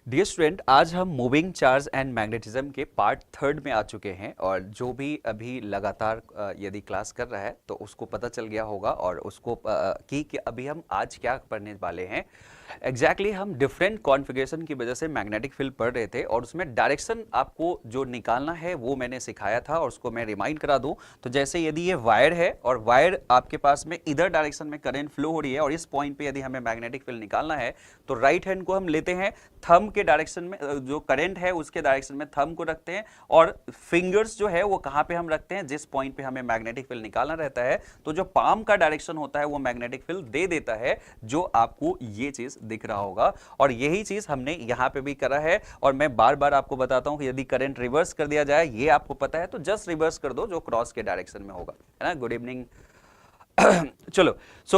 Dear student, आज हम moving charge and magnetism के पार्ट थर्ड में आ चुके हैं। और जो भी अभी लगातार यदि क्लास कर रहा है तो उसको पता चल गया होगा और उसको कि अभी हम आज क्या पढ़ने वाले हैं। एग्जैक्टली हम डिफरेंट कॉन्फ़िगरेशन की वजह से मैग्नेटिक फील्ड पढ़ रहे थे और उसमें डायरेक्शन आपको जो निकालना है वो मैंने सिखाया था और उसको मैं रिमाइंड करा दूं। तो जैसे यदि ये वायर है और वायर आपके पास में इधर डायरेक्शन में करंट फ्लो हो रही है और इस पॉइंट पे यदि हमें मैग्नेटिक फील्ड निकालना है तो राइट हैंड को हम लेते हैं, थंब के डायरेक्शन में जो करंट है उसके डायरेक्शन में थंब को रखते हैं और फिंगर्स जो है वो कहां पे हम रखते हैं, जिस पॉइंट पे हमें मैग्नेटिक फील्ड निकालना रहता है। तो जो पाम का डायरेक्शन होता है वो मैग्नेटिक फील्ड दे देता है, जो आपको ये चीज दिख रहा होगा। और यही चीज हमने यहां पे भी करा है और मैं बार बार आपको बताता हूं कि यदि करंट रिवर्स कर दिया जाए, ये आपको पता है, तो जस्ट रिवर्स कर दो जो क्रॉस के डायरेक्शन में होगा, है ना। Good evening. चलो,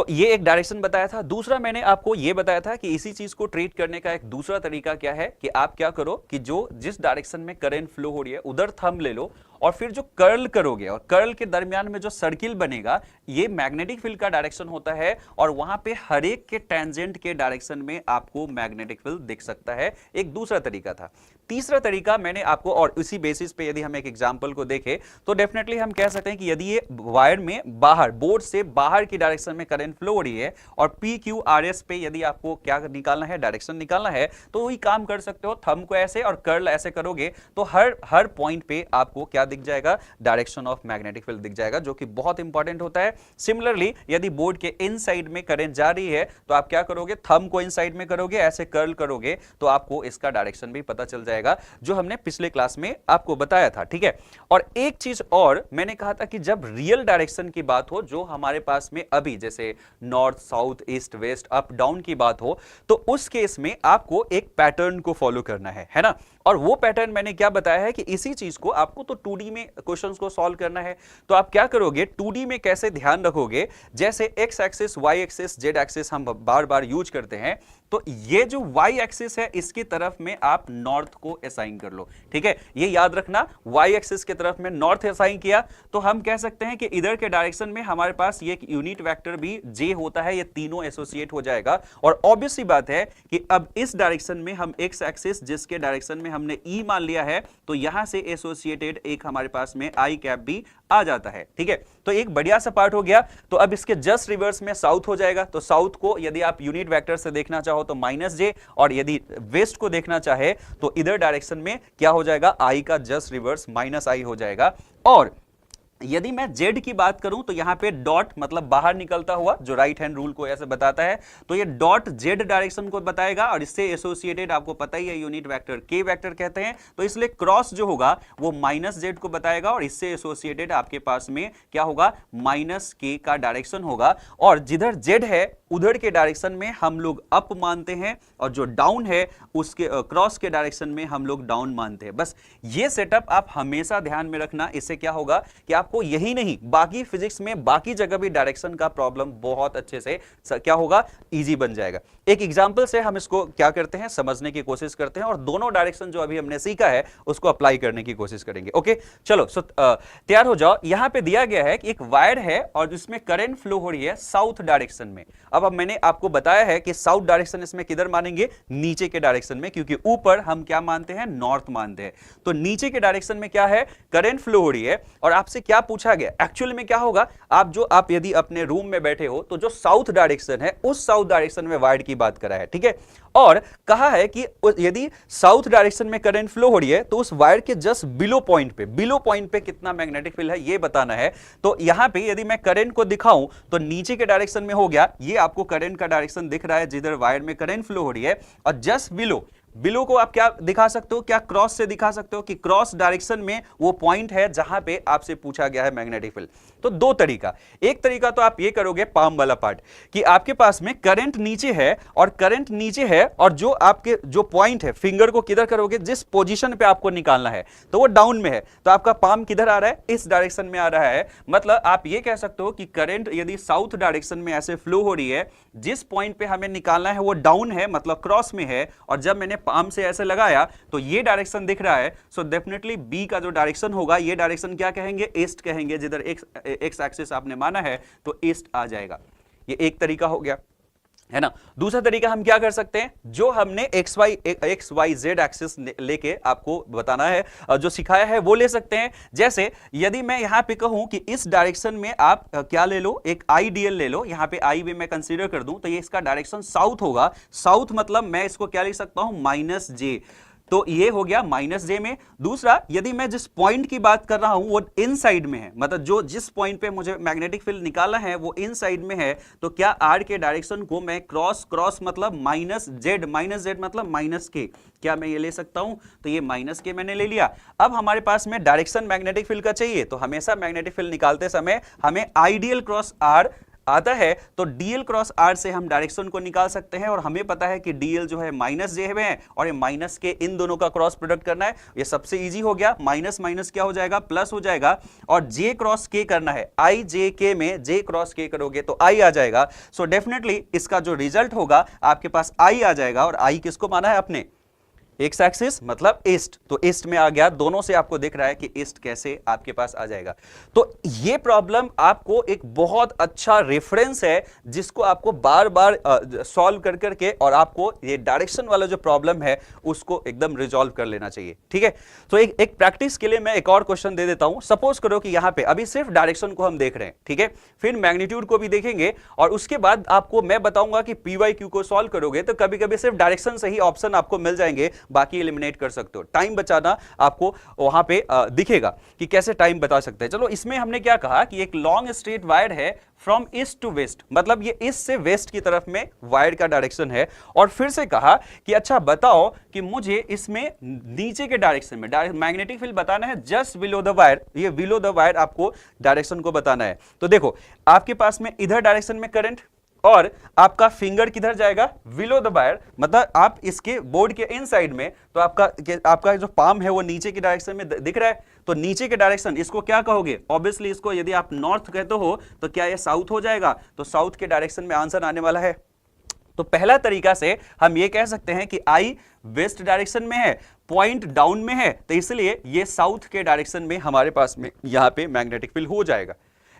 ये एक डायरेक्शन बताया था। दूसरा मैंने आपको ये बताया था कि इसी चीज को ट्रीट करने का एक दूसरा तरीका क्या है कि आप क्या करो कि जो जिस डायरेक्शन में करंट फ्लो हो रही है उधर थंब ले लो और फिर जो कर्ल करोगे और कर्ल के दरमियान में जो सर्किल बनेगा ये मैग्नेटिक फील्ड का डायरेक्शन होता है और वहां पे हर एक के टेंजेंट के डायरेक्शन में आपको मैग्नेटिक फील्ड दिख सकता है। एक दूसरा तरीका था। तीसरा तरीका मैंने आपको, और इसी बेसिस पे यदि हम एक एग्जांपल को देखें तो डेफिनेटली हम कह सकते हैं कि यदि ये वायर में बाहर, बोर्ड से बाहर की डायरेक्शन में करंट फ्लो हो रही है और पी क्यू आर एस पे यदि आपको क्या निकालना है, डायरेक्शन निकालना है, तो वही काम कर सकते हो। थंब को ऐसे और कर्ल ऐसे करोगे तो हर पॉइंट पे आपको क्या दिख जाएगा, डायरेक्शन ऑफ मैग्नेटिक फील्ड दिख जाएगा, जो कि बहुत इंपॉर्टेंट होता है। सिमिलरली यदि बोर्ड के इनसाइड में करंट जा रही है तो आप क्या करोगे, थंब को इनसाइड में करोगे, ऐसे कर्ल करोगे तो आपको इसका डायरेक्शन भी पता चल जाएगा, जो हमने पिछले क्लास में आपको बताया था। ठीक है। और एक चीज और मैंने कहा था कि जब रियल डायरेक्शन की बात हो, जो हमारे पास में अभी जैसे north, south, east, west, up, down की बात हो, तो उस केस में आपको एक पैटर्न को फॉलो करना है ना। और वो पैटर्न मैंने क्या बताया है कि इसी चीज को आपको तो 2D में क्वेश्चंस को सॉल्व करना है। तो आप क्या करोगे, 2D में कैसे ध्यान रखोगे, जैसे x axis, y axis, z axis हम बार बार यूज करते हैं, तो ये जो वाई एक्सिस है इसकी तरफ में आप नॉर्थ को असाइन कर लो। ठीक है, ये याद रखना, वाई एक्सिस की तरफ में नॉर्थ असाइन किया तो हम कह सकते हैं कि इधर के डायरेक्शन में हमारे पास ये एक यूनिट वेक्टर भी जे होता है, ये तीनों एसोसिएट हो जाएगा। और ऑब्वियस सी बात है कि अब इस डायरेक्शन में हम एक्स एक्सिस जिसके डायरेक्शन में हमने ई मान लिया है, तो यहां से एसोसिएटेड एक हमारे पास में आई कैप भी आ जाता है। ठीक है, तो एक बढ़िया सा पार्ट हो गया। तो अब इसके जस्ट रिवर्स में साउथ हो जाएगा, तो साउथ को यदि आप यूनिट वेक्टर से देखना चाहो तो -j, और यदि वेस्ट को देखना चाहे तो इधर डायरेक्शन में क्या हो जाएगा, आई का जस्ट रिवर्स -i हो जाएगा। और यदि मैं z की बात करूं तो यहां पे डॉट मतलब बाहर निकलता हुआ, जो राइट हैंड रूल को ऐसे बताता है, तो ये डॉट z डायरेक्शन को बताएगा और इससे एसोसिएटेड आपको पता ही है यूनिट वेक्टर k वेक्टर कहते हैं, तो इसलिए क्रॉस जो होगा वो -z को बताएगा और इससे एसोसिएटेड आपके पास में क्या होगा, -k का डायरेक्शन होगा। और जिधर z है उधर के डायरेक्शन में हम लोग अप मानते हैं और जो डाउन है उसके क्रॉस के डायरेक्शन में हम लोग डाउन मानते हैं। बस ये सेटअप आप हमेशा ध्यान में रखना। इससे क्या होगा कि आपको यही नहीं, बाकी फिजिक्स में बाकी जगह भी डायरेक्शन का प्रॉब्लम बहुत अच्छे से क्या होगा, इजी बन जाएगा। एक एग्जांपल से हम इसको क्या करते हैं, समझने की कोशिश करते हैं और दोनों डायरेक्शन जो अभी हमने सीखा है उसको अप्लाई करने की कोशिश करेंगे। ओके, चलो तैयार हो जाओ। यहां पे दिया गया है कि एक वायर है और जिसमें करंट फ्लो हो रही है साउथ डायरेक्शन में। अब मैंने आपको बताया है कि साउथ डायरेक्शन इसमें किधर मानेंगे, नीचे के डायरेक्शन में, क्योंकि ऊपर हम क्या मानते हैं, नॉर्थ मानते हैं। तो नीचे के डायरेक्शन में क्या है, करंट फ्लो हो रही है और आपसे क्या पूछा गया, एक्चुअली में क्या होगा, आप यदि अपने रूम में बैठे हो तो जो साउथ डायरेक्शन है उस साउथ डायरेक्शन में वायर की बात करा है। ठीक है, और कहा है कि यदि साउथ डायरेक्शन में करंट फ्लो हो रही है तो उस वायर के जस्ट बिलो पॉइंट पे कितना मैग्नेटिक फील्ड है ये बताना है। तो यहां पे यदि मैं करंट को दिखाऊं तो नीचे के डायरेक्शन में हो गया, ये आपको करंट का डायरेक्शन दिख रहा है जिधर वायर में करंट फ्लो हो रही है। और जस्ट बिलो को आप क्या दिखा सकते हो, क्या क्रॉस से दिखा सकते हो कि क्रॉस डायरेक्शन में वो पॉइंट है जहां पे आपसे पूछा गया है मैग्नेटिक फील्ड। तो दो तरीका, एक तरीका तो आप ये करोगे पाम वाला पार्ट कि आपके पास में करंट नीचे है और जो आपके जो पॉइंट है, फिंगर को किधर करोगे, जिस पोजीशन पे आपको निकालना है तो वो डाउन में है, तो आपका पाम किधर आ रहा है, इस डायरेक्शन में आ रहा है। मतलब आप ये कह सकते हो कि करंट यदि साउथ डायरेक्शन में ऐसे फ्लो हो रही है, जिस पॉइंट पे हमें निकालना है वो डाउन है, मतलब क्रॉस में है, और जब मैंने पाम से ऐसे लगाया तो ये डायरेक्शन दिख रहा है। सो डेफिनेटली बी का जो डायरेक्शन होगा, ये डायरेक्शन क्या कहेंगे, ईस्ट कहेंगे। जिधर एक्स एक्सिस आपने माना है तो ईस्ट आ जाएगा। ये एक तरीका हो गया। है ना। दूसरा तरीका हम क्या कर सकते हैं, जो हमने एक्स वाई जेड एक्सिस लेके आपको बताना है, जो सिखाया है वो ले सकते हैं। जैसे यदि मैं यहां पे कहूं कि इस डायरेक्शन में आप क्या ले लो, एक आईडीएल ले लो, यहां पे आई भी मैं कंसीडर कर दूं, तो ये इसका डायरेक्शन साउथ होगा। साउथ मतलब मैं इसको क्या लिख सकता हूं, माइनस जे, तो ये हो गया माइनस जे में। दूसरा, यदि मैं जिस पॉइंट की बात कर रहा हूं वो इनसाइड में है, मतलब जो जिस पॉइंट पे मुझे मैग्नेटिक फील्ड निकालना है वो इनसाइड में है, तो क्या आर के डायरेक्शन को मैं क्रॉस मतलब माइनस जेड मतलब माइनस के, क्या मैं ये ले सकता हूं, तो ये माइनस के मैंने ले लिया। अब हमारे पास में डायरेक्शन मैग्नेटिक फील्ड का चाहिए, तो हमेशा मैग्नेटिक फील्ड निकालते समय हमें आइडियल क्रॉस आर आता है, तो डीएल क्रॉस आर से हम डायरेक्शन को निकाल सकते हैं, और हमें पता है कि डीएल जो है माइनस जे में है, और ये माइनस के इन दोनों का क्रॉस प्रोडक्ट करना है। ये सबसे इजी हो गया, माइनस माइनस क्या हो जाएगा, प्लस हो जाएगा, और जे क्रॉस के करना है, आई जे के में जे क्रॉस के करोगे तो आई आ जाएगा। सो डेफिनेटली इसका जो रिजल्ट होगा आपके पास आई आ जाएगा, और आई किसको माना है अपने, एक्स एक्सिस मतलब ईस्ट, तो ईस्ट में आ गया। दोनों से आपको दिख रहा है कि ईस्ट कैसे आपके पास आ जाएगा। तो ये प्रॉब्लम आपको एक बहुत अच्छा रेफरेंस है जिसको आपको बार बार सॉल्व कर करके, और आपको ये डायरेक्शन वाला जो प्रॉब्लम है उसको एकदम रिजॉल्व कर लेना चाहिए, ठीक है। तो एक प्रैक्टिस के लिए मैं एक और क्वेश्चन दे देता हूं। सपोज करो कि यहां पे अभी सिर्फ डायरेक्शन को हम देख रहे हैं, ठीक है, फिर मैग्नीट्यूड को भी देखेंगे, और उसके बाद आपको मैं बताऊंगा कि पी वाई क्यू को सॉल्व करोगे तो कभी कभी सिर्फ डायरेक्शन से ही ऑप्शन आपको मिल जाएंगे, बाकी एलिमिनेट कर सकते हो। टाइम बचाना आपको वहां पे दिखेगा कि कैसे टाइम बचा सकते हैं। चलो, इसमें हमने क्या कहा कि एक लॉन्ग स्ट्रेट वायर है फ्रॉम ईस्ट टू वेस्ट, मतलब ये ईस्ट से वेस्ट की तरफ में वायर का डायरेक्शन है, और फिर से कहा कि अच्छा बताओ कि मुझे इसमें नीचे के डायरेक्शन में मैग्नेटिक फील्ड बताना है जस्ट बिलो द वायर, ये बिलो द वायर आपको डायरेक्शन को बताना है। तो देखो आपके पास में इधर डायरेक्शन में करंट, और आपका फिंगर किधर जाएगा, बिलो द वायर, मतलब आप इसके बोर्ड के इनसाइड में, तो आपका जो पाम है वो नीचे की डायरेक्शन में दिख रहा है, तो नीचे के डायरेक्शन इसको क्या कहोगे, ऑब्वियसली इसको यदि आप नॉर्थ कहते हो तो क्या ये साउथ हो जाएगा, तो साउथ के डायरेक्शन में आंसर आने वाला है। तो पहला तरीका से हम ये कह सकते हैं कि आई वेस्ट डायरेक्शन में है, पॉइंट डाउन में है, तो इसलिए ये साउथ के डायरेक्शन में हमारे पास में यहां पे मैग्नेटिक फील्ड हो जाएगा।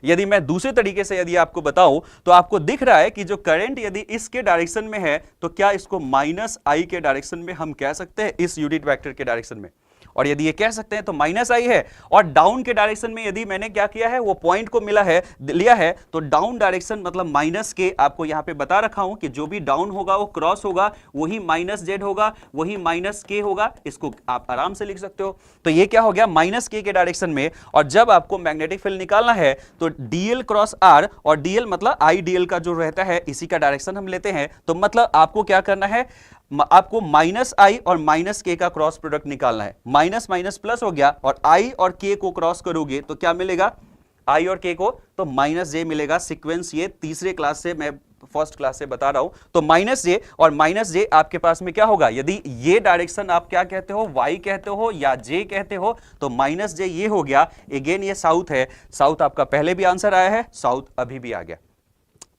यदि मैं दूसरे तरीके से यदि आपको बताऊं तो आपको दिख रहा है कि जो करंट यदि इसके डायरेक्शन में है तो क्या इसको माइनस आई के डायरेक्शन में हम कह सकते हैं, इस यूनिट वेक्टर के डायरेक्शन में, और यदि ये कह सकते हैं तो माइनस आई है। और डाउन के डायरेक्शन में यदि मैंने क्या किया है, वो पॉइंट को लिया है, तो डाउन डायरेक्शन मतलब माइनस के, आपको यहां पे बता रखा हूं कि जो भी डाउन होगा वो क्रॉस होगा, वही माइनस जेड होगा, वही माइनस के होगा, इसको आप आराम से लिख सकते हो। तो ये क्या हो गया, माइनस के डायरेक्शन में, और जब आपको मैग्नेटिक फील्ड निकालना है तो डीएल क्रॉस आर, और डीएल मतलब आई डीएल का जो रहता है इसी का डायरेक्शन हम लेते हैं, तो मतलब आपको क्या करना है, आपको माइनस आई और माइनस के का क्रॉस प्रोडक्ट निकालना है। माइनस माइनस प्लस हो गया, और आई और के को क्रॉस करोगे तो क्या मिलेगा, आई और के को, तो माइनस जे मिलेगा। सीक्वेंस ये तीसरे क्लास से, मैं फर्स्ट क्लास से बता रहा हूं, तो माइनस जे और माइनस जे आपके पास में क्या होगा, यदि ये डायरेक्शन आप क्या कहते हो, वाई कहते हो या जे कहते हो, तो माइनस जे ये हो गया। अगेन ये साउथ है, साउथ आपका पहले भी आंसर आया है, साउथ अभी भी आ गया।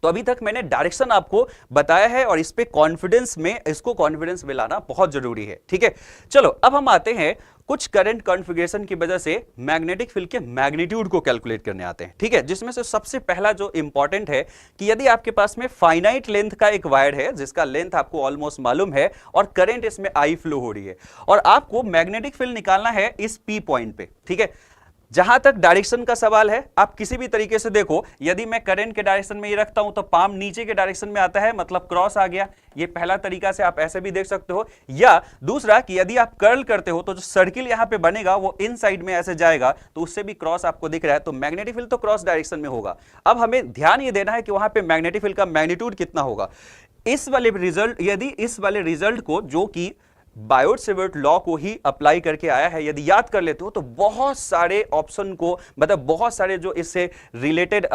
तो अभी तक मैंने डायरेक्शन आपको बताया है, और इस पे कॉन्फिडेंस में, इसको कॉन्फिडेंस में लाना बहुत जरूरी है, ठीक है। चलो अब हम आते हैं कुछ करंट कॉन्फ़िगरेशन की वजह से मैग्नेटिक फील्ड के मैग्नीट्यूड को कैलकुलेट करने आते हैं, ठीक है। जिसमें से सबसे पहला जो इंपॉर्टेंट है कि यदि आपके पास में फाइनाइट लेंथ का एक वायर है जिसका लेंथ आपको ऑलमोस्ट मालूम है, और करंट इसमें आई फ्लो हो रही है, और आपको मैग्नेटिक फील्ड निकालना है इस पी पॉइंट पे, ठीक है। जहां तक डायरेक्शन का सवाल है, आप किसी भी तरीके से देखो, यदि मैं करंट के डायरेक्शन में ये रखता हूं तो पाम नीचे के डायरेक्शन में आता है, मतलब क्रॉस आ गया। ये पहला तरीका से आप ऐसे भी देख सकते हो, या दूसरा कि यदि आप कर्ल करते हो तो जो सर्किल यहां पे बनेगा वो इन साइड में ऐसे जाएगा, तो उससे भी क्रॉस आपको दिख रहा है, तो मैग्नेटिक फील्ड तो क्रॉस डायरेक्शन में होगा। अब हमें ध्यान ये देना है कि वहां पे मैग्नेटिक फील्ड का मैग्नीट्यूड कितना होगा। इस वाले रिजल्ट, यदि इस वाले रिजल्ट को, जो कि बायोट-सेवर्ट लॉ को ही अप्लाई करके आया है, यदि याद कर लेते हो तो बहुत सारे ऑप्शन को, मतलब बहुत सारे जो इससे रिलेटेड,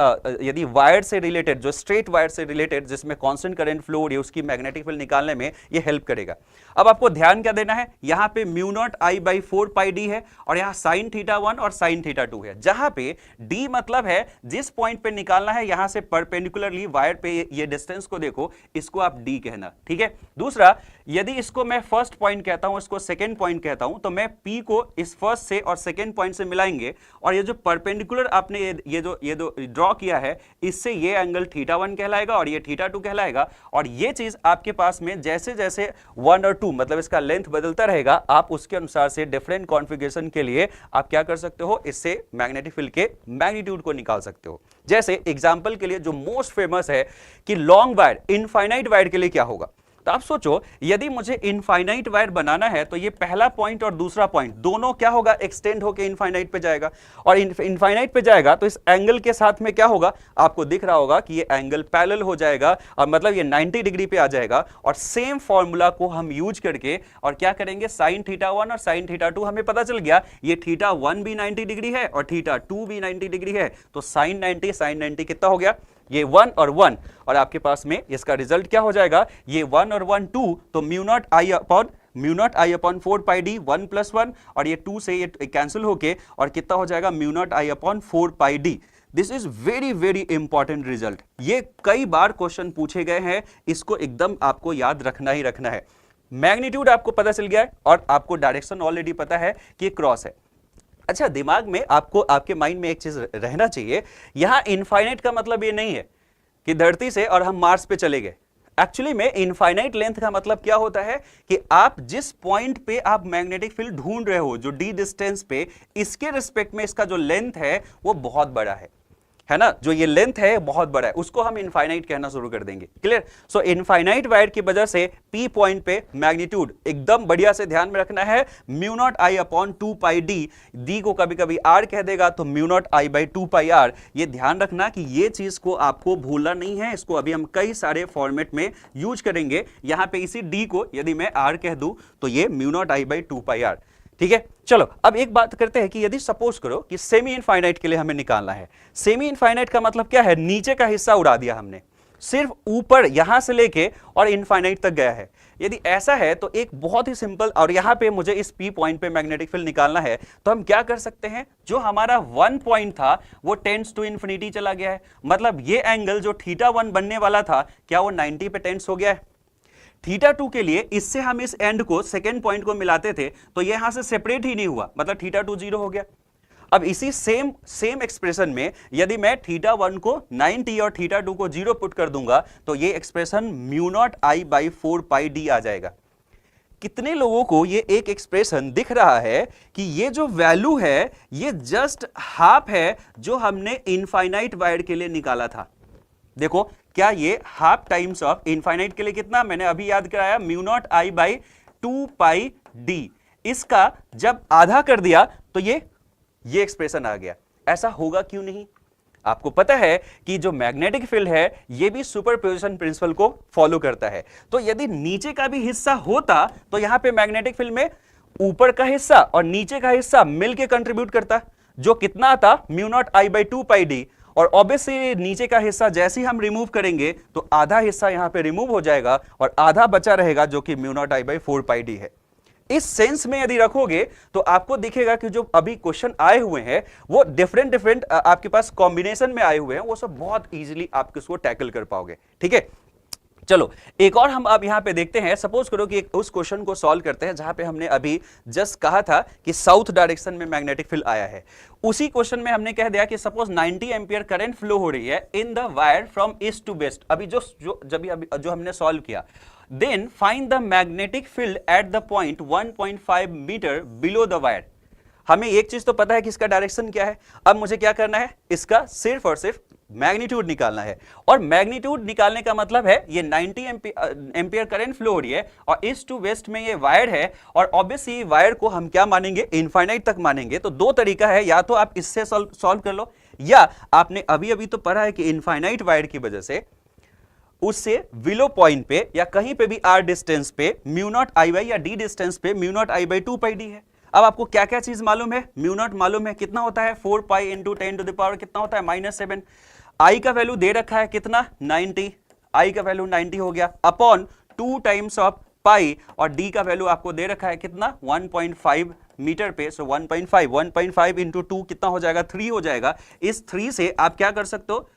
यदि वायर से रिलेटेड, जो स्ट्रेट वायर से रिलेटेड जिसमें कांस्टेंट करंट फ्लो हो रही है, उसकी मैग्नेटिक फील्ड निकालने में ये हेल्प करेगा। अब आपको ध्यान क्या देना है, यहां पे mu naught I by 4 pi D है, और यहां साइन थीटा 1 और साइन थीटा 2 है, जहां पे डी मतलब है जिस पॉइंट पे निकालना है, यहां से परपेंडिकुलरली वायर पे ये डिस्टेंस को देखो, इसको आप डी कहना, ठीक है। दूसरा, यदि इसको मैं फर्स्ट पॉइंट कहता हूं, इसको सेकंड पॉइंट कहता हूं, तो मैं P को इस फर्स्ट से और सेकंड पॉइंट से मिलाएंगे और ये जो परपेंडिकुलर आपने ये जो ड्रॉ किया है, इससे ये एंगल θ1 कहलाएगा और ये θ2 कहलाएगा। और ये चीज आपके पास में जैसे जैसे 1 और 2 मतलब इसका लेंथ बदलता रहेगा, आप उसके अनुसार से डिफरेंट कॉन्फ़िगरेशन के लिए आप क्या कर सकते हो, इससे मैग्नेटिक फील्ड के मैग्नीट्यूड को निकाल सकते हो। जैसे एग्जांपल के लिए जो मोस्ट फेमस है कि लॉन्ग वायर, इनफाइनाइट वायर के लिए क्या होगा। तो आप सोचो, यदि मुझे इनफाइनाइट वायर बनाना है तो ये पहला पॉइंट और दूसरा पॉइंट दोनों क्या होगा, एक्सटेंड होकर इनफाइनाइट पे जाएगा और इनफाइनाइट पे जाएगा तो इस एंगल के साथ में क्या होगा, आपको दिख रहा होगा कि ये एंगल पैरेलल हो जाएगा और मतलब ये 90 डिग्री पे आ जाएगा। और सेम फॉर्मूला को हम यूज करके और क्या करेंगे, sin θ1 और sin θ2 हमें पता चल गया, ये θ1 भी 90 डिग्री है और θ2 भी 90 डिग्री है, तो sin 90 कितना हो गया, ये 1 और 1 और आपके पास में इसका रिजल्ट क्या हो जाएगा, ये 1 और 1 2, तो mu not I upon 4 pi D 1 + 1 और ये 2 से ये कैंसिल होके और कितना हो जाएगा, mu not I upon 4 pi D. This is very very important result. ये कई बार क्वेश्चन पूछे गए हैं, इसको एकदम आपको याद रखना ही रखना है। मैग्नीट्यूड आपको पता चल गया है और आपको डायरेक्शन ऑलरेडी पता है कि क्रॉस है। अच्छा, दिमाग में आपको, आपके माइंड में एक चीज रहना चाहिए, यहां इनफाइनाइट का मतलब ये नहीं है कि धरती से और हम मार्स पे चले गए। एक्चुअली में इनफाइनाइट लेंथ का मतलब क्या होता है कि आप जिस पॉइंट पे आप मैग्नेटिक फील्ड ढूंढ रहे हो, जो डी डिस्टेंस पे, इसके रिस्पेक्ट में इसका जो लेंथ है वो बहुत बड़ा है ना, जो ये लेंथ है बहुत बड़ा है, उसको हम इनफाइनाइट कहना शुरू कर देंगे। क्लियर। सो इनफाइनाइट वायर की वजह से P पॉइंट पे मैग्नीट्यूड एकदम बढ़िया से ध्यान में रखना है, mu not I upon 2 pi D, D को कभी कभी R कह देगा तो mu naught I by 2 pi R। ये ध्यान रखना कि ये चीज को आपको भूलना नहीं है, इसको अभी हम कई सारे फॉर्मेट में यूज करेंगे। यहां पे इसी D को यदि मैं R कह दूं तो ये mu naught I by 2 pi R। ठीक है, चलो अब एक बात करते हैं कि यदि सपोज करो कि सेमी इनफाइनाइट के लिए हमें निकालना है। सेमी इनफाइनाइट का मतलब क्या है, नीचे का हिस्सा उड़ा दिया हमने, सिर्फ ऊपर यहां से लेके और इनफाइनाइट तक गया है। यदि ऐसा है तो एक बहुत ही सिंपल, और यहां पे मुझे इस P पॉइंट पे मैग्नेटिक फील्ड निकालना है, तो हम क्या कर सकते हैं, जो हमारा 1 पॉइंट था वो टेंड्स टू इन्फिनिटी चला गया है, मतलब ये एंगल जो θ1 बनने वाला था क्या वो 90 पे टेंड्स हो गया है। θ2 के लिए इससे हम इस एंड को, सेकेंड पॉइंट को मिलाते थे तो ये यहां से सेपरेट ही नहीं हुआ, मतलब θ2 0 हो गया। अब इसी सेम एक्सप्रेशन में यदि मैं θ1 को 90 और θ2 को 0 पुट कर दूंगा तो ये expression mu not I by 4 pi D आ जाएगा। कितने लोगों को ये एक एक्सप्रेशन दिख रहा है कि ये जो वैल्यू है ये जस्ट हाफ है जो हमने इनफाइनाइट वायर के लिए निकाला था। देखो, क्या ये हाफ टाइम्स ऑफ इनफाइनाइट के लिए कितना, मैंने अभी याद कराया, mu naught I by 2 pi D, इसका जब आधा कर दिया तो ये एक्सप्रेशन आ गया। ऐसा होगा क्यों नहीं? आपको पता है कि जो मैग्नेटिक फील्ड है ये भी सुपरपोजिशन प्रिंसिपल को फॉलो करता है, तो यदि नीचे का भी हिस्सा होता तो यहां पे मैग्नेटिक फील्ड में ऊपर का हिस्सा और नीचे का हिस्सा मिलके कंट्रीब्यूट करता, जो कितना आता, mu naught I by 2 pi D. और ऑब्वियसली नीचे का हिस्सा जैसे ही हम रिमूव करेंगे तो आधा हिस्सा यहां पे रिमूव हो जाएगा और आधा बचा रहेगा जो कि mu not I by 4 pi D है। इस सेंस में यदि रखोगे तो आपको दिखेगा कि जो अभी क्वेश्चन आए हुए हैं वो डिफरेंट आपके पास कॉम्बिनेशन में आए हुए हैं, वो सब बहुत इजीली आप इसको टैकल कर पाओगे। ठीक है, चलो एक और हम अब यहां पे देखते हैं। सपोज करो कि उस क्वेश्चन को सॉल्व करते हैं जहां पे हमने अभी जस्ट कहा था कि साउथ डायरेक्शन में मैग्नेटिक फील्ड आया है। उसी क्वेश्चन में हमने कह दिया कि सपोज 90 एम्पियर करंट फ्लो हो रही है in the wire from east to west. अभी जो हमने सॉल्व किया, then find the magnetic field at the point 1.5 metre below the wire. हमें एक चीज तो पता है कि इसका डायरेक्शन क्या है, अब मुझे क्या करना है, इसका सिर्फ और सिर्फ मैग्नीट्यूड निकालना है। और मैग्नीट्यूड निकालने का मतलब है ये 90 एम्पियर करंट फ्लो हो रही है और ईस्ट टू वेस्ट में ये वायर है, और ऑब्वियसली वायर को हम क्या मानेंगे, इनफाइनाइट तक मानेंगे। तो दो तरीका है, या तो आप इससे सॉल्व कर लो, या आपने अभी अभी तो पढ़ा है कि इनफाइनाइट वायर की वजह से उससे विलो पॉइंट पे या कहीं पे भी आर डिस्टेंस पे म्यू नॉट आई बाई, या डी डिस्टेंस पे mu naught I by 2 pi D है। अब आपको क्या क्या चीज मालूम है, म्यू नॉट मालूम है, कितना होता है 4 pi into 10 to the power कितना होता है -7। आई का वैल्यू दे रखा है कितना 90, आई का वैल्यू 90 हो गया, अपॉन 2 टाइम्स ऑफ पाई, और डी का वैल्यू आपको दे रखा है कितना 1.5 मीटर पे। सो 1.5 इंटू 2 कितना हो जाएगा, 3 हो जाएगा। इस 3 से आप क्या कर सकते हो,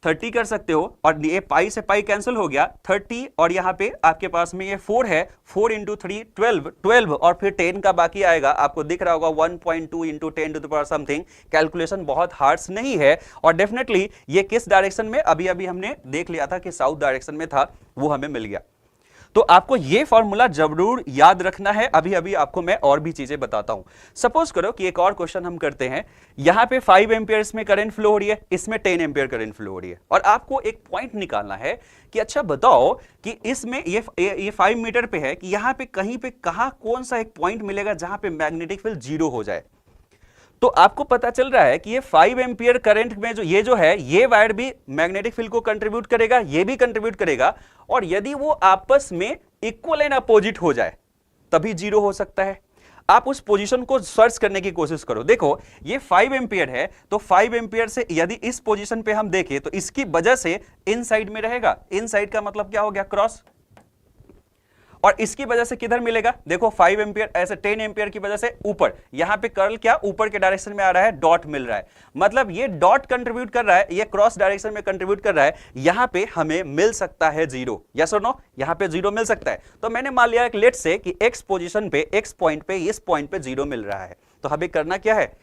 30 कर सकते हो, और ये पाई से पाई कैंसिल हो गया 30, और यहाँ पे आपके पास में ये 4 है, 4 इंटू 3 12, और फिर 10 का बाकी आएगा, आपको दिख रहा होगा 1.2 into 10 to the power something. Calculation बहुत हार्ड्स नहीं है, और डेफिनेटली ये किस डायरेक्शन में, अभी अभी हमने देख लिया था कि साउथ डायरेक्शन में था, वो हमें मिल गया। तो आपको ये फॉर्मूला जरूर याद रखना है। अभी अभी आपको मैं और भी चीजें बताता हूं। सपोज करो कि एक और क्वेश्चन हम करते हैं, यहां पे 5 एम्पियर्स में करंट फ्लो हो रही है, इसमें 10 एम्पियर करंट फ्लो हो रही है, और आपको एक पॉइंट निकालना है कि अच्छा बताओ कि इसमें ये 5 मीटर पे है, कि यहां पे कहीं पे कहां कौन सा एक पॉइंट मिलेगा जहां पे मैग्नेटिक फील्ड 0 हो जाए। तो आपको पता चल रहा है कि ये 5 एम्पियर करंट में जो है ये वायर भी मैग्नेटिक फील्ड को कंट्रीब्यूट करेगा, ये भी कंट्रीब्यूट करेगा, और यदि वो आपस में इक्वल एंड अपोजिट हो जाए तभी 0 हो सकता है। आप उस पोजीशन को सर्च करने की कोशिश करो। देखो ये 5 एम्पियर है, तो 5 एम्पियर से यदि इस पोजीशन पे हम देखें तो इसकी वजह से इनसाइड में रहेगा। इनसाइड का मतलब क्या हो गया, क्रॉस, और इसकी वजह से किधर मिलेगा, देखो 5 एम्पियर ऐसे 10 एम्पियर की वजह से ऊपर, यहां पे कर्ल क्या ऊपर के डायरेक्शन में आ रहा है, डॉट मिल रहा है, मतलब ये डॉट कंट्रीब्यूट कर रहा है, ये क्रॉस डायरेक्शन में कंट्रीब्यूट कर रहा है, यहां पे हमें मिल सकता है 0, यस और नो, यहां पे 0 मिल सकता है। तो मैंने मान लिया लेट से कि x पोजीशन पे, x पॉइंट पे, इस पॉइंट पे 0 मिल रहा है। तो हमें करना क्या है,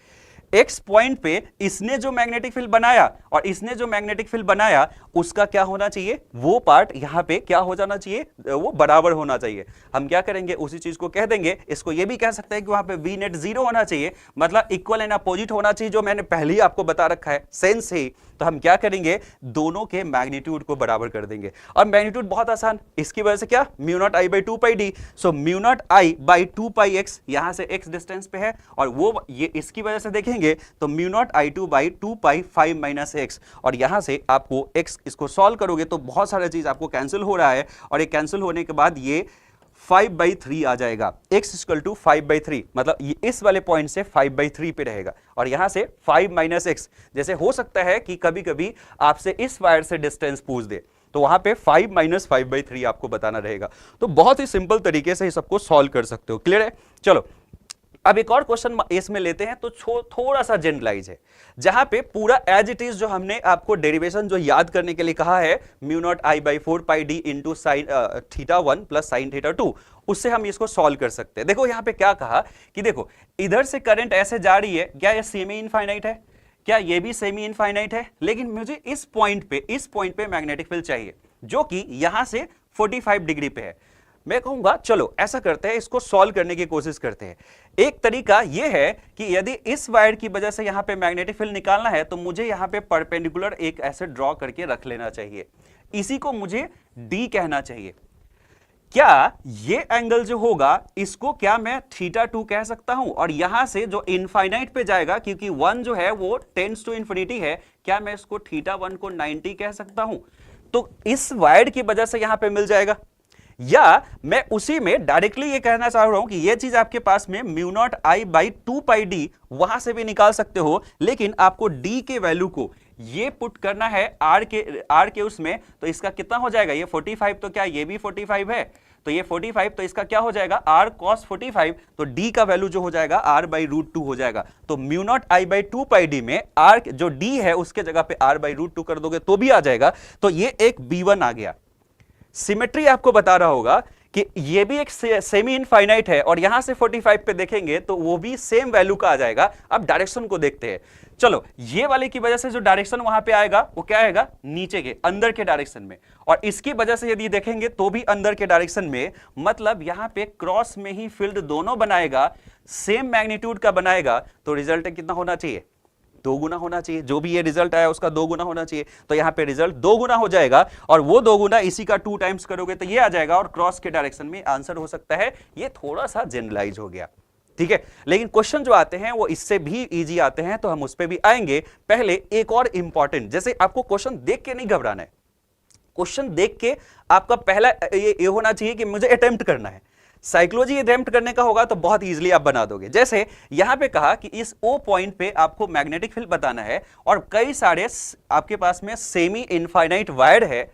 एक्स पॉइंट पे इसने जो मैग्नेटिक फील्ड बनाया और इसने जो मैग्नेटिक फील्ड बनाया उसका क्या होना चाहिए, वो पार्ट यहां पे क्या हो जाना चाहिए, वो बराबर होना चाहिए। हम क्या करेंगे, उसी चीज को कह देंगे, इसको ये भी कह सकते हैं कि वहां पे वी नेट 0 होना चाहिए, मतलब इक्वल एंड अपोजिट होना चाहिए, जो मैंने पहले ही आपको बता रखा है सेंस ही। तो हम क्या करेंगे, दोनों के मैग्नीट्यूड को बराबर कर देंगे, और मैग्नीट्यूड बहुत आसान, इसकी वजह से क्या, mu naught I by 2 pi D, so mu naught I by 2 pi x, यहां से एक्स डिस्टेंस पे है, और वो ये इसकी वजह से देखेंगे तो mu not I 2 by 2 pi 5 minus x, और यहां से आपको एक्स, इसको सॉल्व करोगे तो बहुत सारा चीज आपको कैंसिल हो रहा है, और ये कैंसिल होने के बाद ये 5/3 आ जाएगा, x इक्वल टू 5/3, मतलब ये इस वाले पॉइंट से 5/3 पे रहेगा, और यहां से 5 माइनस एक्स, जैसे हो सकता है कि कभी कभी आपसे इस वायर से डिस्टेंस पूछ दे, तो वहां पे 5 माइनस 5/3 आपको बताना रहेगा। तो बहुत ही सिंपल तरीके से सबको सॉल्व कर सकते हो। क्लियर है? चलो अब एक और क्वेश्चन इसमें लेते हैं, तो थोड़ा सा जनरलाइज है, जहां पे पूरा एज इट इज जो हमने आपको डेरिवेशन जो याद करने के लिए कहा है, mu not I by 4 pi D into sine θ1 plus sine θ2, उससे हम इसको सॉल्व कर सकते हैं। देखो यहां पे क्या कहा कि देखो इधर से करंट ऐसे जा रही है, क्या ये सेमी इनफाइनाइट है, क्या ये भी सेमी इनफाइनाइट है, लेकिन मुझे इस पॉइंट पे मैग्नेटिक फील्ड चाहिए जो कि यहां से 45 डिग्री पे है। मैं कहूंगा चलो ऐसा करते हैं, इसको सॉल्व करने की कोशिश करते हैं। एक तरीका यह है कि यदि इस वायर की वजह से यहां पे मैग्नेटिक फील्ड निकालना है, तो मुझे यहां पे परपेंडिकुलर एक ऐसे ड्रॉ करके रख लेना चाहिए, इसी को मुझे डी कहना चाहिए। क्या ये एंगल जो होगा इसको क्या मैं θ2 कह सकता हूं, और यहां से जो इनफाइनाइट पे जाएगा, क्योंकि 1 जो है वो टेंड्स टू इन्फिनिटी है, क्या मैं इसको θ1 को 90 कह सकता हूं? तो इस वायर की वजह से यहां पे मिल जाएगा, या मैं उसी में डायरेक्टली ये कहना चाह रहा हूं कि ये चीज आपके पास में mu naught I by 2 pi D वहां से भी निकाल सकते हो, लेकिन आपको डी के वैल्यू को ये पुट करना है आर के उसमें, तो इसका कितना हो जाएगा, ये 45, तो क्या ये भी 45 है, तो ये 45, तो इसका क्या हो जाएगा आर कॉस 45, तो डी का वैल्यू जो हो जाएगा आर बाई रूट 2 हो जाएगा। तो mu naught I by 2 pi D में आर जो डी है उसके जगह पे आर बाई रूट 2 कर दोगे तो भी आ जाएगा। तो ये एक B1 आ गया। सिमेट्री आपको बता रहा होगा कि ये भी एक सेमी इनफाइनाइट है, और यहां से 45 पे देखेंगे तो वो भी सेम वैल्यू का आ जाएगा। अब डायरेक्शन को देखते हैं, चलो ये वाले की वजह से जो डायरेक्शन वहां पे आएगा वो क्या आएगा, नीचे के अंदर के डायरेक्शन में, और इसकी वजह से यदि देखेंगे तो भी अंदर के डायरेक्शन में, मतलब यहां पे क्रॉस में ही फील्ड दोनों बनाएगा, सेम मैग्नीट्यूड का बनाएगा, तो रिजल्ट कितना होना चाहिए, 2 गुना होना चाहिए। जो भी ये रिजल्ट आया उसका 2 गुना होना चाहिए, तो यहां पे रिजल्ट 2 गुना हो जाएगा, और वो 2 गुना इसी का 2 टाइम्स करोगे तो ये आ जाएगा, और क्रॉस के डायरेक्शन में आंसर हो सकता है। ये थोड़ा सा जनरलाइज हो गया, ठीक है, लेकिन क्वेश्चन जो आते हैं वो इससे भी इजी आते हैं, तो हम उस पर भी आएंगे। पहले एक और इंपॉर्टेंट, जैसे आपको क्वेश्चन देख के नहीं घबराना है, क्वेश्चन देख के आपका पहला ये होना चाहिए कि मुझे अटेम्प्ट करना है। साइकोलॉजी अटेम्प्ट करने का होगा तो बहुत इजीली आप बना दोगे। जैसे यहां पे कहा कि इस ओ पॉइंट पे आपको मैग्नेटिक फील्ड बताना है, और कई सारे आपके पास में सेमी इनफाइनाइट वायर है,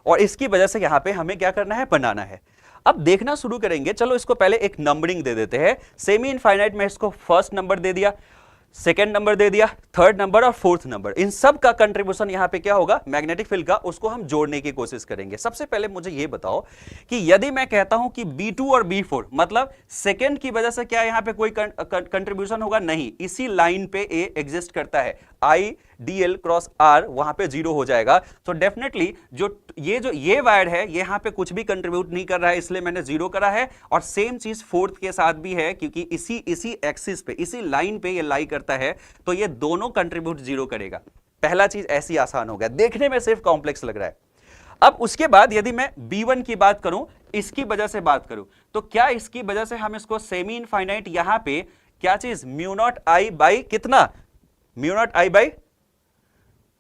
और इसकी वजह से यहां पे हमें क्या करना है, बनाना है। अब देखना शुरू करेंगे, चलो इसको पहले एक नंबरिंग दे देते हैं। सेमी इनफाइनाइट में इसको फर्स्ट नंबर दे दिया, सेकेंड नंबर दे दिया, थर्ड नंबर और फोर्थ नंबर, इन सब का कंट्रीब्यूशन यहां पे क्या होगा मैग्नेटिक फील्ड का, उसको हम जोड़ने की कोशिश करेंगे। सबसे पहले मुझे ये बताओ कि यदि मैं कहता हूं कि B2 और B4 मतलब सेकेंड की वजह से क्या यहां पे कोई कंट्रीब्यूशन होगा? नहीं, इसी लाइन पे ए एग्जिस्ट करता है, आई डीएल क्रॉस आर वहां पे जीरो हो जाएगा। तो डेफिनेटली जो ये वायर है ये यहां पे कुछ भी कंट्रीब्यूट नहीं कर रहा है, इसलिए मैंने जीरो करा है। और सेम चीज फोर्थ के साथ भी है, क्योंकि इसी एक्सिस पे, इसी लाइन पे ये लाई करता है, तो ये दोनों कंट्रीब्यूट जीरो करेगा। पहला चीज ऐसी आसान हो गया, देखने में सिर्फ कॉम्प्लेक्स लग रहा है। अब उसके बाद यदि मैं B1 की बात करूं, इसकी वजह से बात करूं, तो क्या इसकी वजह से हम इसको सेमी इनफाइनाइट यहां पे क्या चीज म्यू नॉट आई बाई कितना, mu not I by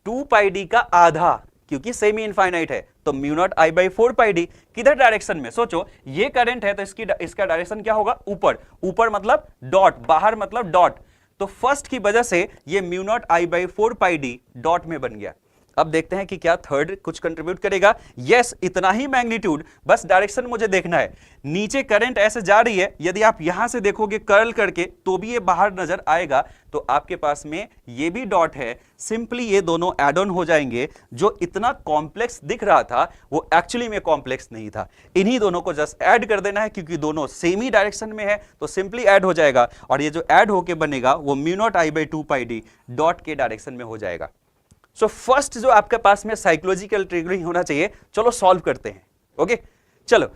2 pi D का आधा, क्योंकि सेमी इनफाइनाइट है, तो mu naught I by 4 pi D. किधर डायरेक्शन में? सोचो ये करंट है तो इसका डायरेक्शन क्या होगा? ऊपर। ऊपर मतलब डॉट, बाहर मतलब डॉट। तो फर्स्ट की वजह से ये mu naught I by 4 pi D dot में बन गया। अब देखते हैं कि क्या थर्ड कुछ कंट्रीब्यूट करेगा। यस, इतना ही मैग्नीट्यूड, बस डायरेक्शन मुझे देखना है। नीचे करंट ऐसे जा रही है, यदि आप यहां से देखोगे कर्ल करके तो भी ये बाहर नजर आएगा। तो आपके पास में ये भी डॉट है, सिंपली ये दोनों एड ऑन हो जाएंगे। जो इतना कॉम्प्लेक्स दिख रहा था वो एक्चुअली में कॉम्प्लेक्स नहीं था। इन्हीं दोनों को जस्ट ऐड कर देना है, क्योंकि दोनों सेम ही डायरेक्शन में है, तो सिंपली ऐड हो जाएगा। और ये जो ऐड होके बनेगा वो mu naught I by 2 pi D dot के डायरेक्शन में हो जाएगा। सो फर्स्ट जो आपके पास में साइकोलॉजिकल ट्रिगरिंग होना चाहिए, चलो सॉल्व करते हैं। ओके, चलो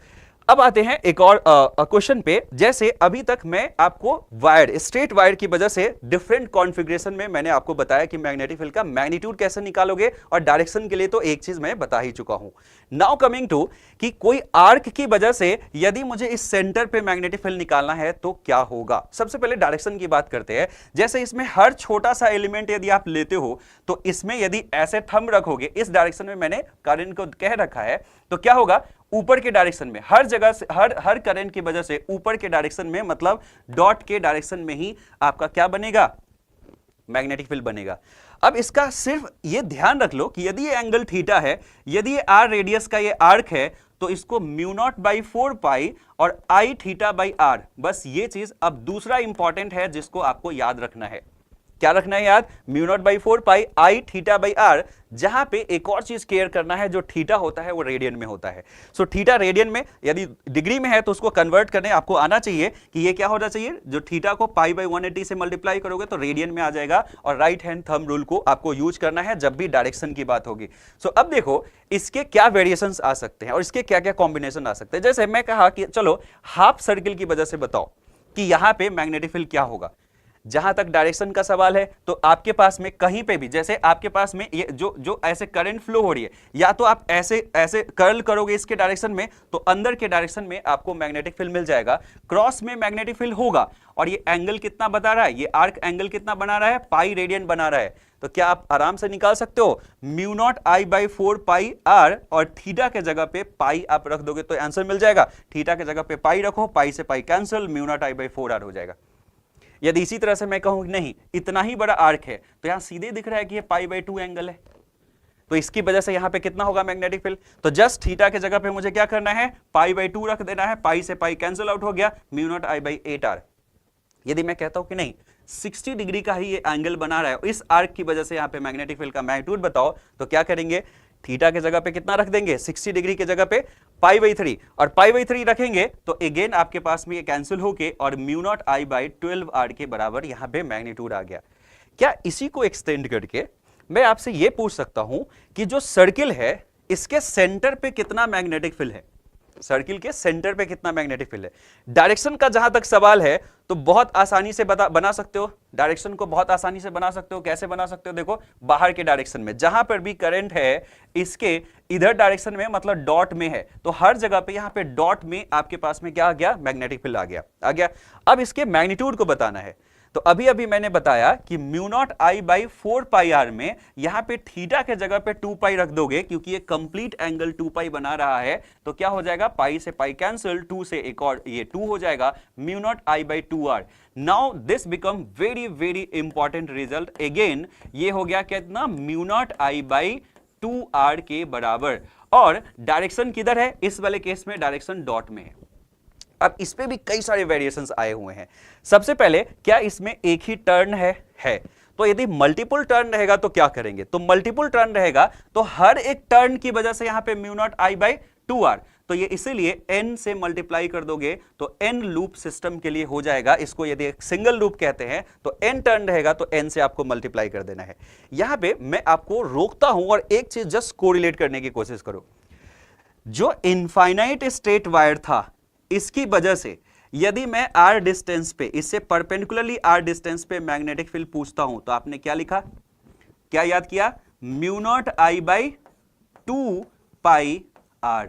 अब आते हैं एक और क्वेश्चन पे। जैसे अभी तक मैं आपको वायर, स्ट्रेट वायर की वजह से डिफरेंट कॉन्फ़िगरेशन में मैंने आपको बताया कि मैग्नेटिक फील्ड का मैग्नीट्यूड कैसे निकालोगे, और डायरेक्शन के लिए तो एक चीज मैं बता ही चुका हूं। नाउ कमिंग टू कि कोई आर्क की वजह से यदि मुझे इस सेंटर पे मैग्नेटिक फील्ड निकालना है तो क्या होगा। सबसे पहले डायरेक्शन की बात करते हैं। जैसे इसमें हर छोटा सा एलिमेंट यदि आप लेते हो तो इसमें यदि ऐसे थंब रखोगे, इस डायरेक्शन में मैंने करंट को कह रखा है, तो क्या होगा ऊपर के डायरेक्शन में, हर जगह से, हर करंट की वजह से ऊपर के डायरेक्शन में मतलब डॉट के डायरेक्शन में ही आपका क्या बनेगा? मैग्नेटिक फील्ड बनेगा। अब इसका सिर्फ ये ध्यान रख लो कि यदि ये एंगल थीटा है, यदि ये आर रेडियस का ये आर्क है, तो इसको म्यू नॉट बाई 4 पाई और आई थीटा बाई आर, बस ये चीज अब दूसरा इंपॉर्टेंट है जिसको आपको याद रखना है। क्या रखना है याद? Mu naught by 4 pi I theta by r. जहां पे एक और चीज केयर करना है, जो थीटा होता है वो रेडियन में होता है। सो थीटा रेडियन में, यदि डिग्री में है तो उसको कन्वर्ट करने आपको आना चाहिए कि ये क्या होना चाहिए, जो थीटा को पाई बाई 180 से मल्टीप्लाई करोगे तो रेडियन में आ जाएगा। और राइट हैंड थंब रूल को आपको यूज करना है जब भी डायरेक्शन की बात होगी। सो अब देखो इसके क्या वेरिएशंस आ सकते हैं और इसके क्या क्या कॉम्बिनेशन आ सकते हैं। जैसे मैं कहा कि चलो हाफ सर्किल की वजह से बताओ कि यहां पे मैग्नेटिक फील्ड क्या होगा। जहां तक डायरेक्शन का सवाल है तो आपके पास में कहीं पे भी, जैसे आपके पास में ये जो ऐसे करंट फ्लो हो रही है, या तो आप ऐसे ऐसे कर्ल करोगे इसके डायरेक्शन में तो अंदर के डायरेक्शन में आपको मैग्नेटिक फील्ड मिल जाएगा। क्रॉस में मैग्नेटिक फील्ड होगा, और ये एंगल कितना बता रहा है, ये आर्क एंगल कितना बना रहा है, पाई रेडियन बना रहा है। तो क्या आप आराम से निकाल सकते हो, mu not I by 4 pi r, और थीटा के जगह पे पाई आप रख दोगे तो आंसर मिल जाएगा। थीटा के जगह पे पाई रखो, पाई से pi cancel, mu not I by 4 r हो जाएगा। यदि इसी तरह से मैं कहूं नहीं इतना ही बड़ा आर्क है, तो यहां सीधे दिख रहा है कि ये पाई बाई 2 एंगल है, तो इसकी वजह से यहां पे कितना होगा मैग्नेटिक फील्ड। तो जस्ट थीटा के जगह पे मुझे क्या करना है, पाई बाई 2 रख देना है, पाई से पाई कैंसिल आउट हो गया, mu not I by 8 r. यदि मैं कहता हूं कि नहीं 60 डिग्री का ही ये एंगल बना रहा है, इस आर्क की वजह से यहां पे मैग्नेटिक फील्ड का मैग्नीट्यूड बताओ, तो क्या करेंगे, थीटा के जगह पे कितना रख देंगे, 60 डिग्री के जगह पे पाई बाई 3, और पाई बाई 3 रखेंगे तो अगेन आपके पास में ये कैंसिल होके और mu not I by 12 r के बराबर यहां पे मैग्नीट्यूड आ गया। क्या इसी को एक्सटेंड करके मैं आपसे ये पूछ सकता हूं कि जो सर्किल है इसके सेंटर पे कितना मैग्नेटिक फील्ड है, सर्किल के सेंटर पे कितना मैग्नेटिक फील्ड है। डायरेक्शन का जहां तक सवाल है तो बहुत आसानी से बना सकते हो, डायरेक्शन को बहुत आसानी से बना सकते हो। कैसे बना सकते हो, देखो बाहर के डायरेक्शन में जहां पर भी करंट है इसके इधर डायरेक्शन में मतलब डॉट में है, तो हर जगह पे यहां पे डॉट में आपके पास में क्या आ गया, मैग्नेटिक फील्ड आ गया। अब इसके मैग्नीट्यूड को बताना है, तो अभी अभी मैंने बताया कि mu not I by 4 pi r में यहां पे थीटा के जगह पे 2 पाई रख दोगे, क्योंकि ये कंप्लीट एंगल 2 पाई बना रहा है, तो क्या हो जाएगा, पाई से पाई कैंसिल, 2 से एक और ये 2 हो जाएगा, mu not I by 2 r. Now this become very very important result. Again ये हो गया कितना, mu not I by 2 r के बराबर। और डायरेक्शन किधर है, इस वाले केस में डायरेक्शन डॉट में है। अब इस पे भी कई सारे वेरिएशंस आए हुए हैं। सबसे पहले क्या इसमें एक ही टर्न है है। तो यदि मल्टीपल टर्न रहेगा तो क्या करेंगे, तो मल्टीपल टर्न रहेगा तो हर एक टर्न की वजह से यहां पे mu naught I by 2r, तो ये इसीलिए n से मल्टीप्लाई कर दोगे तो n लूप सिस्टम के लिए हो जाएगा। इसको यदि एक सिंगल लूप कहते हैं तो n टर्न रहेगा तो n से आपको मल्टीप्लाई कर देना है। यहां पे मैं आपको रोकता हूं और एक चीज जस्ट कोरिलेट करने की कोशिश करो। जो इनफाइनाइट स्टेट वायर था इसकी वजह से यदि मैं r डिस्टेंस पे, इससे परपेंडिकुलरली r डिस्टेंस पे मैग्नेटिक फील्ड पूछता हूं तो आपने क्या लिखा, क्या याद किया, mu naught I by 2 pi r।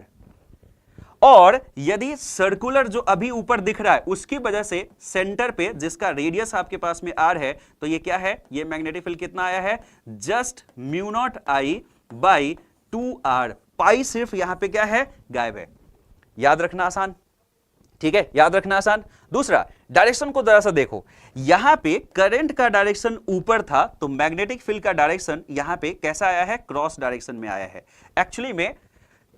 और यदि सर्कुलर जो अभी ऊपर दिख रहा है उसकी वजह से सेंटर पे जिसका रेडियस आपके पास में r है, तो ये क्या है, ये मैग्नेटिक फील्ड कितना आया है, just mu naught I by 2r। पाई सिर्फ यहां पे क्या है, गायब है। याद रखना आसान, ठीक है, याद रखना आसान। दूसरा, डायरेक्शन को जरा सा देखो, यहां पे करंट का डायरेक्शन ऊपर था तो मैग्नेटिक फील्ड का डायरेक्शन यहां पे कैसा आया है, क्रॉस डायरेक्शन में आया है। एक्चुअली में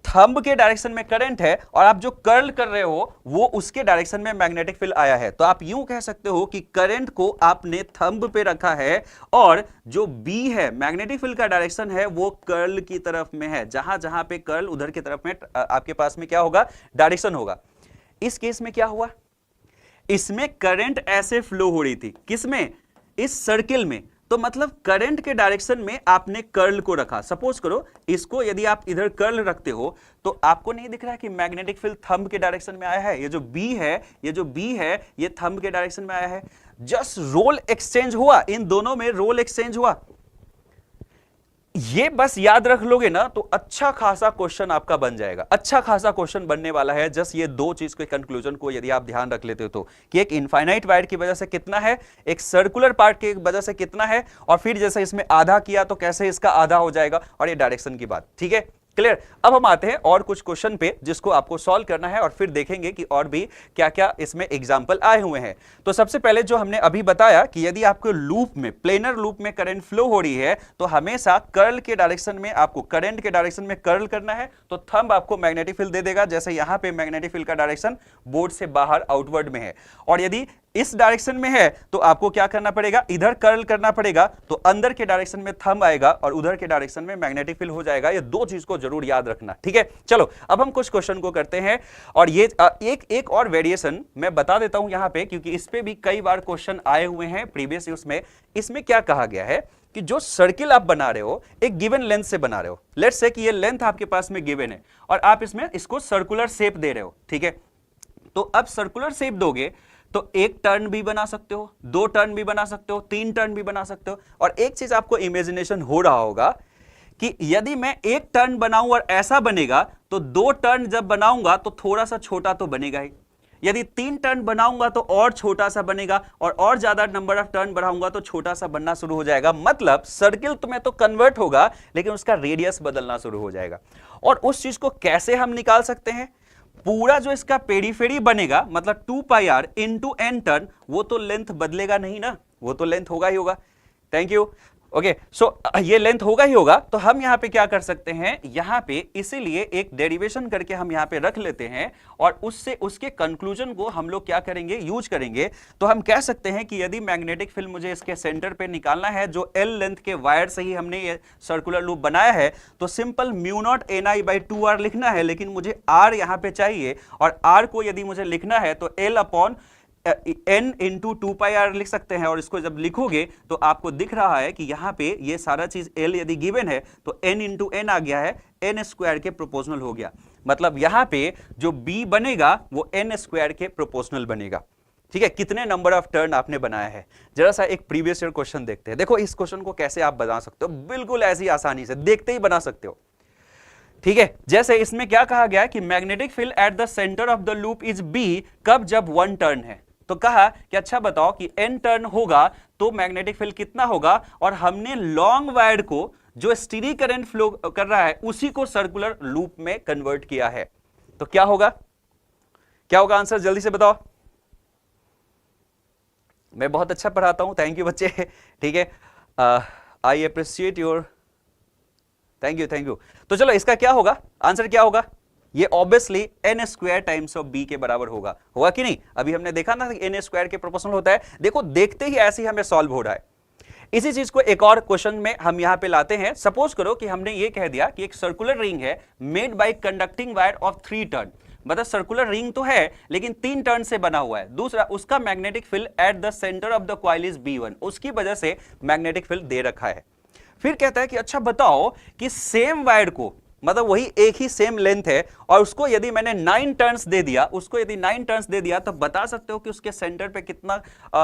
थंब के डायरेक्शन में करंट है और आप जो कर्ल कर रहे हो वो उसके डायरेक्शन में मैग्नेटिक फील्ड आया है। तो आप यूं कह सकते हो कि करंट को आपने थंब पे रखा है और जो B है मैग्नेटिक फील्ड का डायरेक्शन है वो कर्ल की तरफ में है। जहां जहां पे कर्ल उधर की तरफ में आपके पास में क्या होगा, डायरेक्शन होगा। इस केस में क्या हुआ, इसमें करंट ऐसे फ्लो हो रही थी, किसमें, इस सर्किल में। तो मतलब करंट के डायरेक्शन में आपने कर्ल को रखा। सपोज करो इसको यदि आप इधर कर्ल रखते हो तो आपको नहीं दिख रहा है कि मैग्नेटिक फील्ड थंब के डायरेक्शन में आया है। ये जो B है, ये जो B है ये थंब के डायरेक्शन में आया है। जस्ट रोल एक्सचेंज हुआ, इन दोनों में रोल एक्सचेंज हुआ। ये बस याद रख लोगे ना तो अच्छा खासा क्वेश्चन आपका बन जाएगा, अच्छा खासा क्वेश्चन बनने वाला है। जस्ट ये दो चीज के कंक्लूजन को यदि आप ध्यान रख लेते हो तो, कि एक इनफाइनाइट वायर की वजह से कितना है, एक सर्कुलर पार्ट की वजह से कितना है, और फिर जैसे इसमें आधा किया तो कैसे इसका आधा हो जाएगा, और ये डायरेक्शन की बात। ठीक है, क्लियर। अब हम आते हैं और कुछ क्वेश्चन पे जिसको आपको सॉल्व करना है और फिर देखेंगे कि और भी क्या क्या इसमें एग्जाम्पल आए हुए हैं। तो सबसे पहले जो हमने अभी बताया कि यदि आपको लूप में, प्लेनर लूप में करंट फ्लो हो रही है तो हमेशा कर्ल के डायरेक्शन में आपको, करंट के डायरेक्शन में कर्ल करना है तो थंब आपको मैग्नेटिक फील्ड दे देगा। जैसे यहां पे मैग्नेटिक फील्ड का डायरेक्शन बोर्ड से बाहर आउटवर्ड में है, और यदि इस डायरेक्शन में है तो आपको क्या करना पड़ेगा, इधर कर्ल करना पड़ेगा तो अंदर के डायरेक्शन में थंब आएगा और उधर के डायरेक्शन में मैग्नेटिक फील्ड हो जाएगा। ये दो चीज को जरूर याद रखना, ठीक है। चलो अब हम कुछ क्वेश्चन को करते हैं, और ये एक और वेरिएशन मैं बता देता हूं यहां पे, क्योंकि इस पे भी कई बार क्वेश्चन आए हुए हैं प्रीवियस यूज में। इसमें क्या कहा गया है कि जो सर्किल आप बना रहे हो एक गिवन लेंथ से बना रहे हो। लेट्स से कि ये लेंथ आपके पास में गिवन है और आप इसमें इसको सर्कुलर शेप दे रहे हो, ठीक है। तो अब सर्कुलर शेप दोगे तो एक टर्न भी बना सकते हो, दो टर्न भी बना सकते हो, तीन टर्न भी बना सकते हो। और एक चीज आपको इमेजिनेशन हो रहा होगा कि यदि मैं एक टर्न बनाऊं और ऐसा बनेगा तो दो टर्न जब बनाऊंगा तो थोड़ा सा छोटा तो बनेगा ही, यदि तीन टर्न बनाऊंगा तो और छोटा सा बनेगा, और ज्यादा नंबर ऑफ टर्न बढ़ाऊंगा तो छोटा सा बनना शुरू हो जाएगा। मतलब सर्किल तुम्हें तो कन्वर्ट होगा लेकिन उसका रेडियस बदलना शुरू हो जाएगा। और उस चीज को कैसे हम निकाल सकते हैं, पूरा जो इसका पेरीफेरी बनेगा मतलब 2 पाई r इंटू n टर्न, वो तो लेंथ बदलेगा नहीं ना, वो तो लेंथ होगा ही होगा। Thank you. ओके, सो ये लेंथ होगा ही होगा। तो हम यहां पे क्या कर सकते हैं, यहां पे इसीलिए एक डेरिवेशन करके हम यहां पे रख लेते हैं और उससे उसके कंक्लूजन को हम लोग क्या करेंगे, यूज करेंगे। तो हम कह सकते हैं कि यदि मैग्नेटिक फील्ड मुझे इसके सेंटर पे निकालना है, जो L लेंथ के वायर से ही हमने ये सर्कुलर लूप बनाया है, तो simple mu naught ni by 2r लिखना है। लेकिन मुझे r यहां पे चाहिए, और r को यदि मुझे लिखना है तो L अपॉन n इंटू 2 पाई r लिख सकते हैं। और इसको जब लिखोगे तो आपको दिख रहा है कि यहां पे ये सारा चीज L यदि गिवन है तो n इंटू n आ गया है, n स्क्वायर के प्रोपोर्शनल हो गया। मतलब यहां पे जो B बनेगा वो n स्क्वायर के प्रोपोर्शनल बनेगा, ठीक है। कितने नंबर ऑफ टर्न आपने बनाया है, जरा सा एक प्रीवियस ईयर क्वेश्चन देखते हैं। देखो इस क्वेश्चन को कैसे आप बना सकते हो, बिल्कुल ऐसी आसानी से देखते ही बना सकते हो, ठीक है। जैसे इसमें क्या कहा गया कि magnetic field at the centre of the loop is B, कब, जब 1 टर्न है। तो कहा कि अच्छा बताओ कि n टर्न होगा तो मैग्नेटिक फील्ड कितना होगा, और हमने लॉन्ग वायर को जो स्टीडी करंट फ्लो कर रहा है उसी को सर्कुलर लूप में कन्वर्ट किया है। तो क्या होगा, क्या होगा आंसर, जल्दी से बताओ। मैं बहुत अच्छा पढ़ाता हूं, थैंक यू बच्चे, ठीक है। I appreciate your, thank you thank you. तो चलो इसका क्या होगा, आंसर क्या होगा, ये obviously n square times of b के बराबर होगा, होगा कि नहीं। अभी हमने देखा ना n स्क्वायर के प्रोपोर्शनल होता है। देखो देखते ही ऐसे ही हमें सॉल्व हो रहा है। इसी चीज को एक और क्वेश्चन में हम यहां पे लाते हैं। सपोज करो कि हमने ये कह दिया कि एक सर्कुलर रिंग है made by conducting wire of 3 turn, मतलब सर्कुलर रिंग तो है लेकिन 3 टर्न से बना हुआ है। दूसरा, उसका magnetic field at the centre of the coil is B1, उसकी वजह से मैग्नेटिक फील्ड दे रखा है। फिर कहता है कि अच्छा बताओ कि सेम वायर को, मतलब वही एक ही सेम लेंथ है और उसको यदि मैंने 9 टर्न्स दे दिया, उसको यदि 9 टर्न्स दे दिया तो बता सकते हो कि उसके सेंटर पे कितना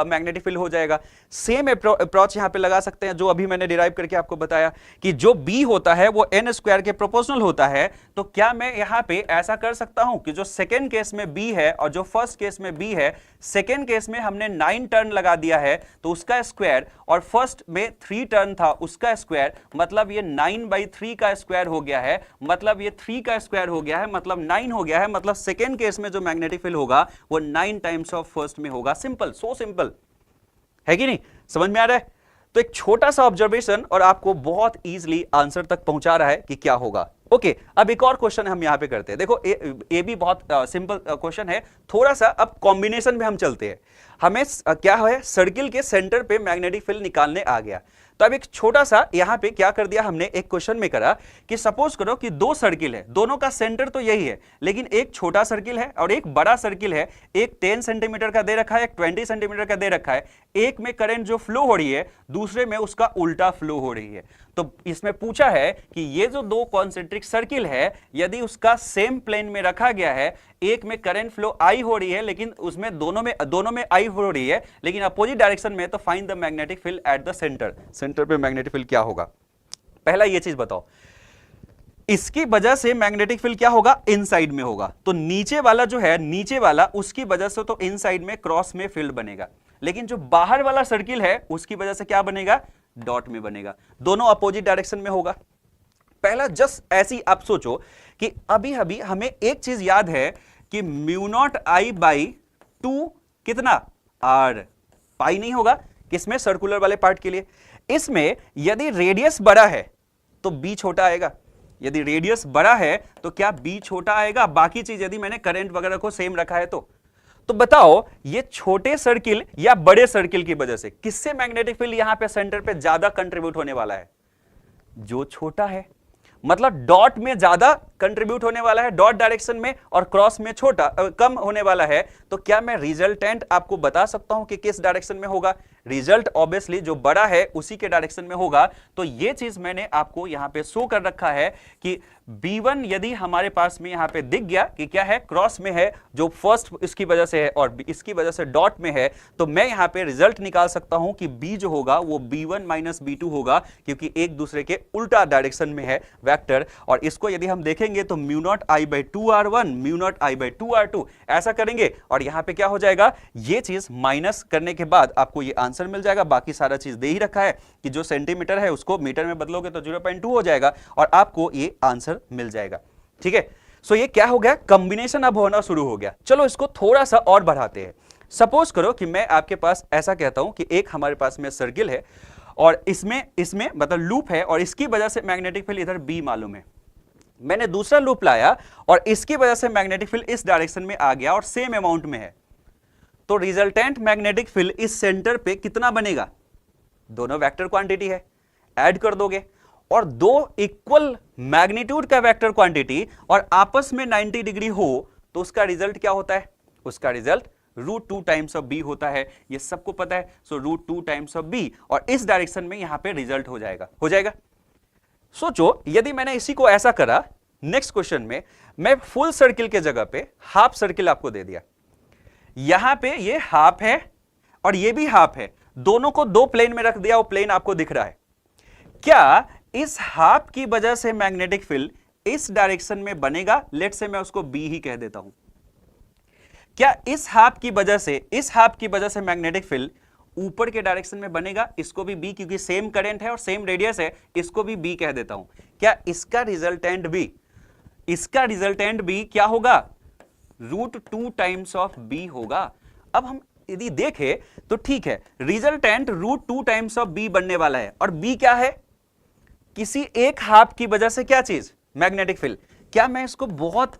मैग्नेटिक फील्ड हो जाएगा। सेम अप्रोच यहां पे लगा सकते हैं जो अभी मैंने डिराइव करके आपको बताया कि जो B होता है वो n स्क्वायर के प्रोपोर्शनल होता है। तो क्या मैं यहां पे ऐसा कर सकता हूं कि जो सेकेंड केस में B है और जो फर्स्ट केस में B है, सेकेंड केस में हमने 9 टर्न लगा दिया है तो उसका स्क्वायर, और फर्स्ट में 3 टर्न था उसका स्क्वायर, मतलब ये 9/3 का स्क्वायर हो गया है, मतलब ये 3 का स्क्वायर हो गया है, मतलब 9 हो गया है। मतलब सेकेंड केस में जो मैग्नेटिक फील्ड होगा वो 9 टाइम्स ऑफ फर्स्ट में होगा। सिंपल, सो सिंपल है कि नहीं? समझ में आ रहा है? तो एक छोटा सा ऑब्जर्वेशन और आपको बहुत इजीली आंसर तक पहुंचा रहा है कि क्या होगा। ओके, अब एक और क्वेश्चन हम यहां पे करते हैं। देखो ये भी बहुत सिंपल क्वेश्चन है। थोड़ा सा अब कॉम्बिनेशन में हम चलते हैं। हमें क्या है, सर्किल के सेंटर पे मैग्नेटिक फील्ड निकालने आ गया। तो अब एक छोटा सा यहां पे क्या कर दिया हमने, एक क्वेश्चन में करा कि सपोज करो कि 2 सर्किल है, दोनों का सेंटर तो यही है लेकिन एक छोटा सर्किल है और एक बड़ा सर्किल है। एक 10 सेंटीमीटर का दे रखा है, एक 20 सेंटीमीटर का दे रखा है। एक में करंट जो फ्लो हो रही है, दूसरे में उसका उल्टा फ्लो हो रही है। तो इसमें पूछा है कि ये जो 2 कॉन्सेंट्रिक सर्किल है, यदि उसका सेम प्लेन में रखा गया है, एक में करंट फ्लो आई हो रही है लेकिन उसमें दोनों में आई हो रही है लेकिन अपोजिट डायरेक्शन में, तो find the magnetic field at the centre. Centre पे मैग्नेटिक फील्ड क्या होगा? पहला ये चीज बताओ, इसकी वजह से मैग्नेटिक फील्ड क्या होगा? इनसाइड में होगा। तो नीचे वाला जो है, नीचे वाला, उसकी वजह से तो इनसाइड में क्रॉस में फील्ड बनेगा, लेकिन जो बाहर वाला सर्किल है उसकी वजह से क्या बनेगा? डॉट में बनेगा। दोनों अपोजिट डायरेक्शन में होगा। पहला जस्ट ऐसी आप सोचो कि अभी अभी हमें एक चीज याद है कि μ0I/2 कितना? R। पाई नहीं होगा किसमें? सर्कुलर वाले पार्ट के लिए। इसमें यदि रेडियस बड़ा है तो B छोटा आएगा, यदि रेडियस बड़ा है तो क्या B छोटा आएगा? बाकी चीज यदि मैंने करंट वगैरह को सेम रखा है तो बताओ ये छोटे सर्किल या बड़े सर्किल की वजह से किससे मैग्नेटिक फील्ड यहां पे सेंटर पे ज्यादा कंट्रीब्यूट होने वाला है? जो छोटा है, मतलब डॉट में ज्यादा कंट्रीब्यूट होने वाला है डॉट डायरेक्शन में, और क्रॉस में छोटा कम होने वाला है। तो क्या मैं रिजल्टेंट आपको बता सकता हूं कि किस डायरेक्शन में होगा? रिजल्ट ऑब्वियसली जो बड़ा है उसी के डायरेक्शन में होगा। तो ये चीज मैंने आपको यहां पे शो कर रखा है कि B1 यदि हमारे पास में यहां पे दिख गया कि क्या है, क्रॉस में है, जो फर्स्ट इसकी वजह से है और इसकी वजह से डॉट में है, तो मैं यहां पे रिजल्ट निकाल सकता हूं कि B जो होगा वो B1 - B2 होगा, क्योंकि एक दूसरे के उल्टा डायरेक्शन में है वेक्टर। और इसको यदि हम देखेंगे तो μ0I/2R1 μ0I/2R2 ऐसा करेंगे और यहां पे क्या हो जाएगा, ये चीज माइनस करने के बाद आपको ये आंसर मिल जाएगा। बाकी सारा चीज दे ही रखा है कि जो सेंटीमीटर है उसको मीटर में बदलोगे तो 0.2 हो जाएगा और आपको ये आंसर मिल जाएगा। ठीक है, सो ये क्या हो गया, कॉम्बिनेशन अब होना शुरू हो गया। चलो इसको थोड़ा सा और बढ़ाते हैं। सपोज करो कि मैं आपके पास ऐसा कहता हूं कि एक हमारे पास में सर्किल है और इसमें मतलब लूप है और इसकी वजह से मैग्नेटिक फील्ड इधर B मालूम है। मैंने दूसरा लूप लाया और इसकी वजह से मैग्नेटिक फील्ड इस डायरेक्शन में आ गया और सेम अमाउंट में है। तो रिजल्टेंट मैग्नेटिक फील्ड इस सेंटर पे कितना बनेगा? दोनों वेक्टर क्वांटिटी है, ऐड कर दोगे और 2 इक्वल मैग्नीट्यूड का वेक्टर क्वांटिटी और आपस में 90 डिग्री हो तो उसका रिजल्ट क्या होता है? उसका रिजल्ट √2 टाइम्स ऑफ B होता है। ये सबको पता है। सो √2 टाइम्स ऑफ B और इस डायरेक्शन में यहां पे रिजल्ट हो जाएगा। सोचो यदि मैंने इसी को ऐसा करा, नेक्स्ट क्वेश्चन में मैं फुल सर्किल के जगह पे हाफ सर्किल आपको दे दिया। यहां पे ये हाफ है और ये भी हाफ है, दोनों को 2 प्लेन में रख दिया, वो प्लेन आपको दिख रहा है। क्या इस हाफ की वजह से मैग्नेटिक फील्ड इस डायरेक्शन में बनेगा? लेट्स से मैं उसको B ही कह देता हूं। क्या इस हाफ की वजह से मैग्नेटिक फील्ड ऊपर के डायरेक्शन में बनेगा? इसको भी B, क्योंकि सेम करंट है और सेम रेडियस है, इसको भी B कह देता हूं। क्या इसका रिजल्टेंट B क्या होगा? √2 टाइम्स ऑफ B होगा। अब हम यदि देखें तो ठीक है, रिजल्टेंट √2 टाइम्स ऑफ B बनने वाला है और B क्या है? किसी एक हाफ की वजह से क्या चीज? Magnetic field. क्या मैं इसको बहुत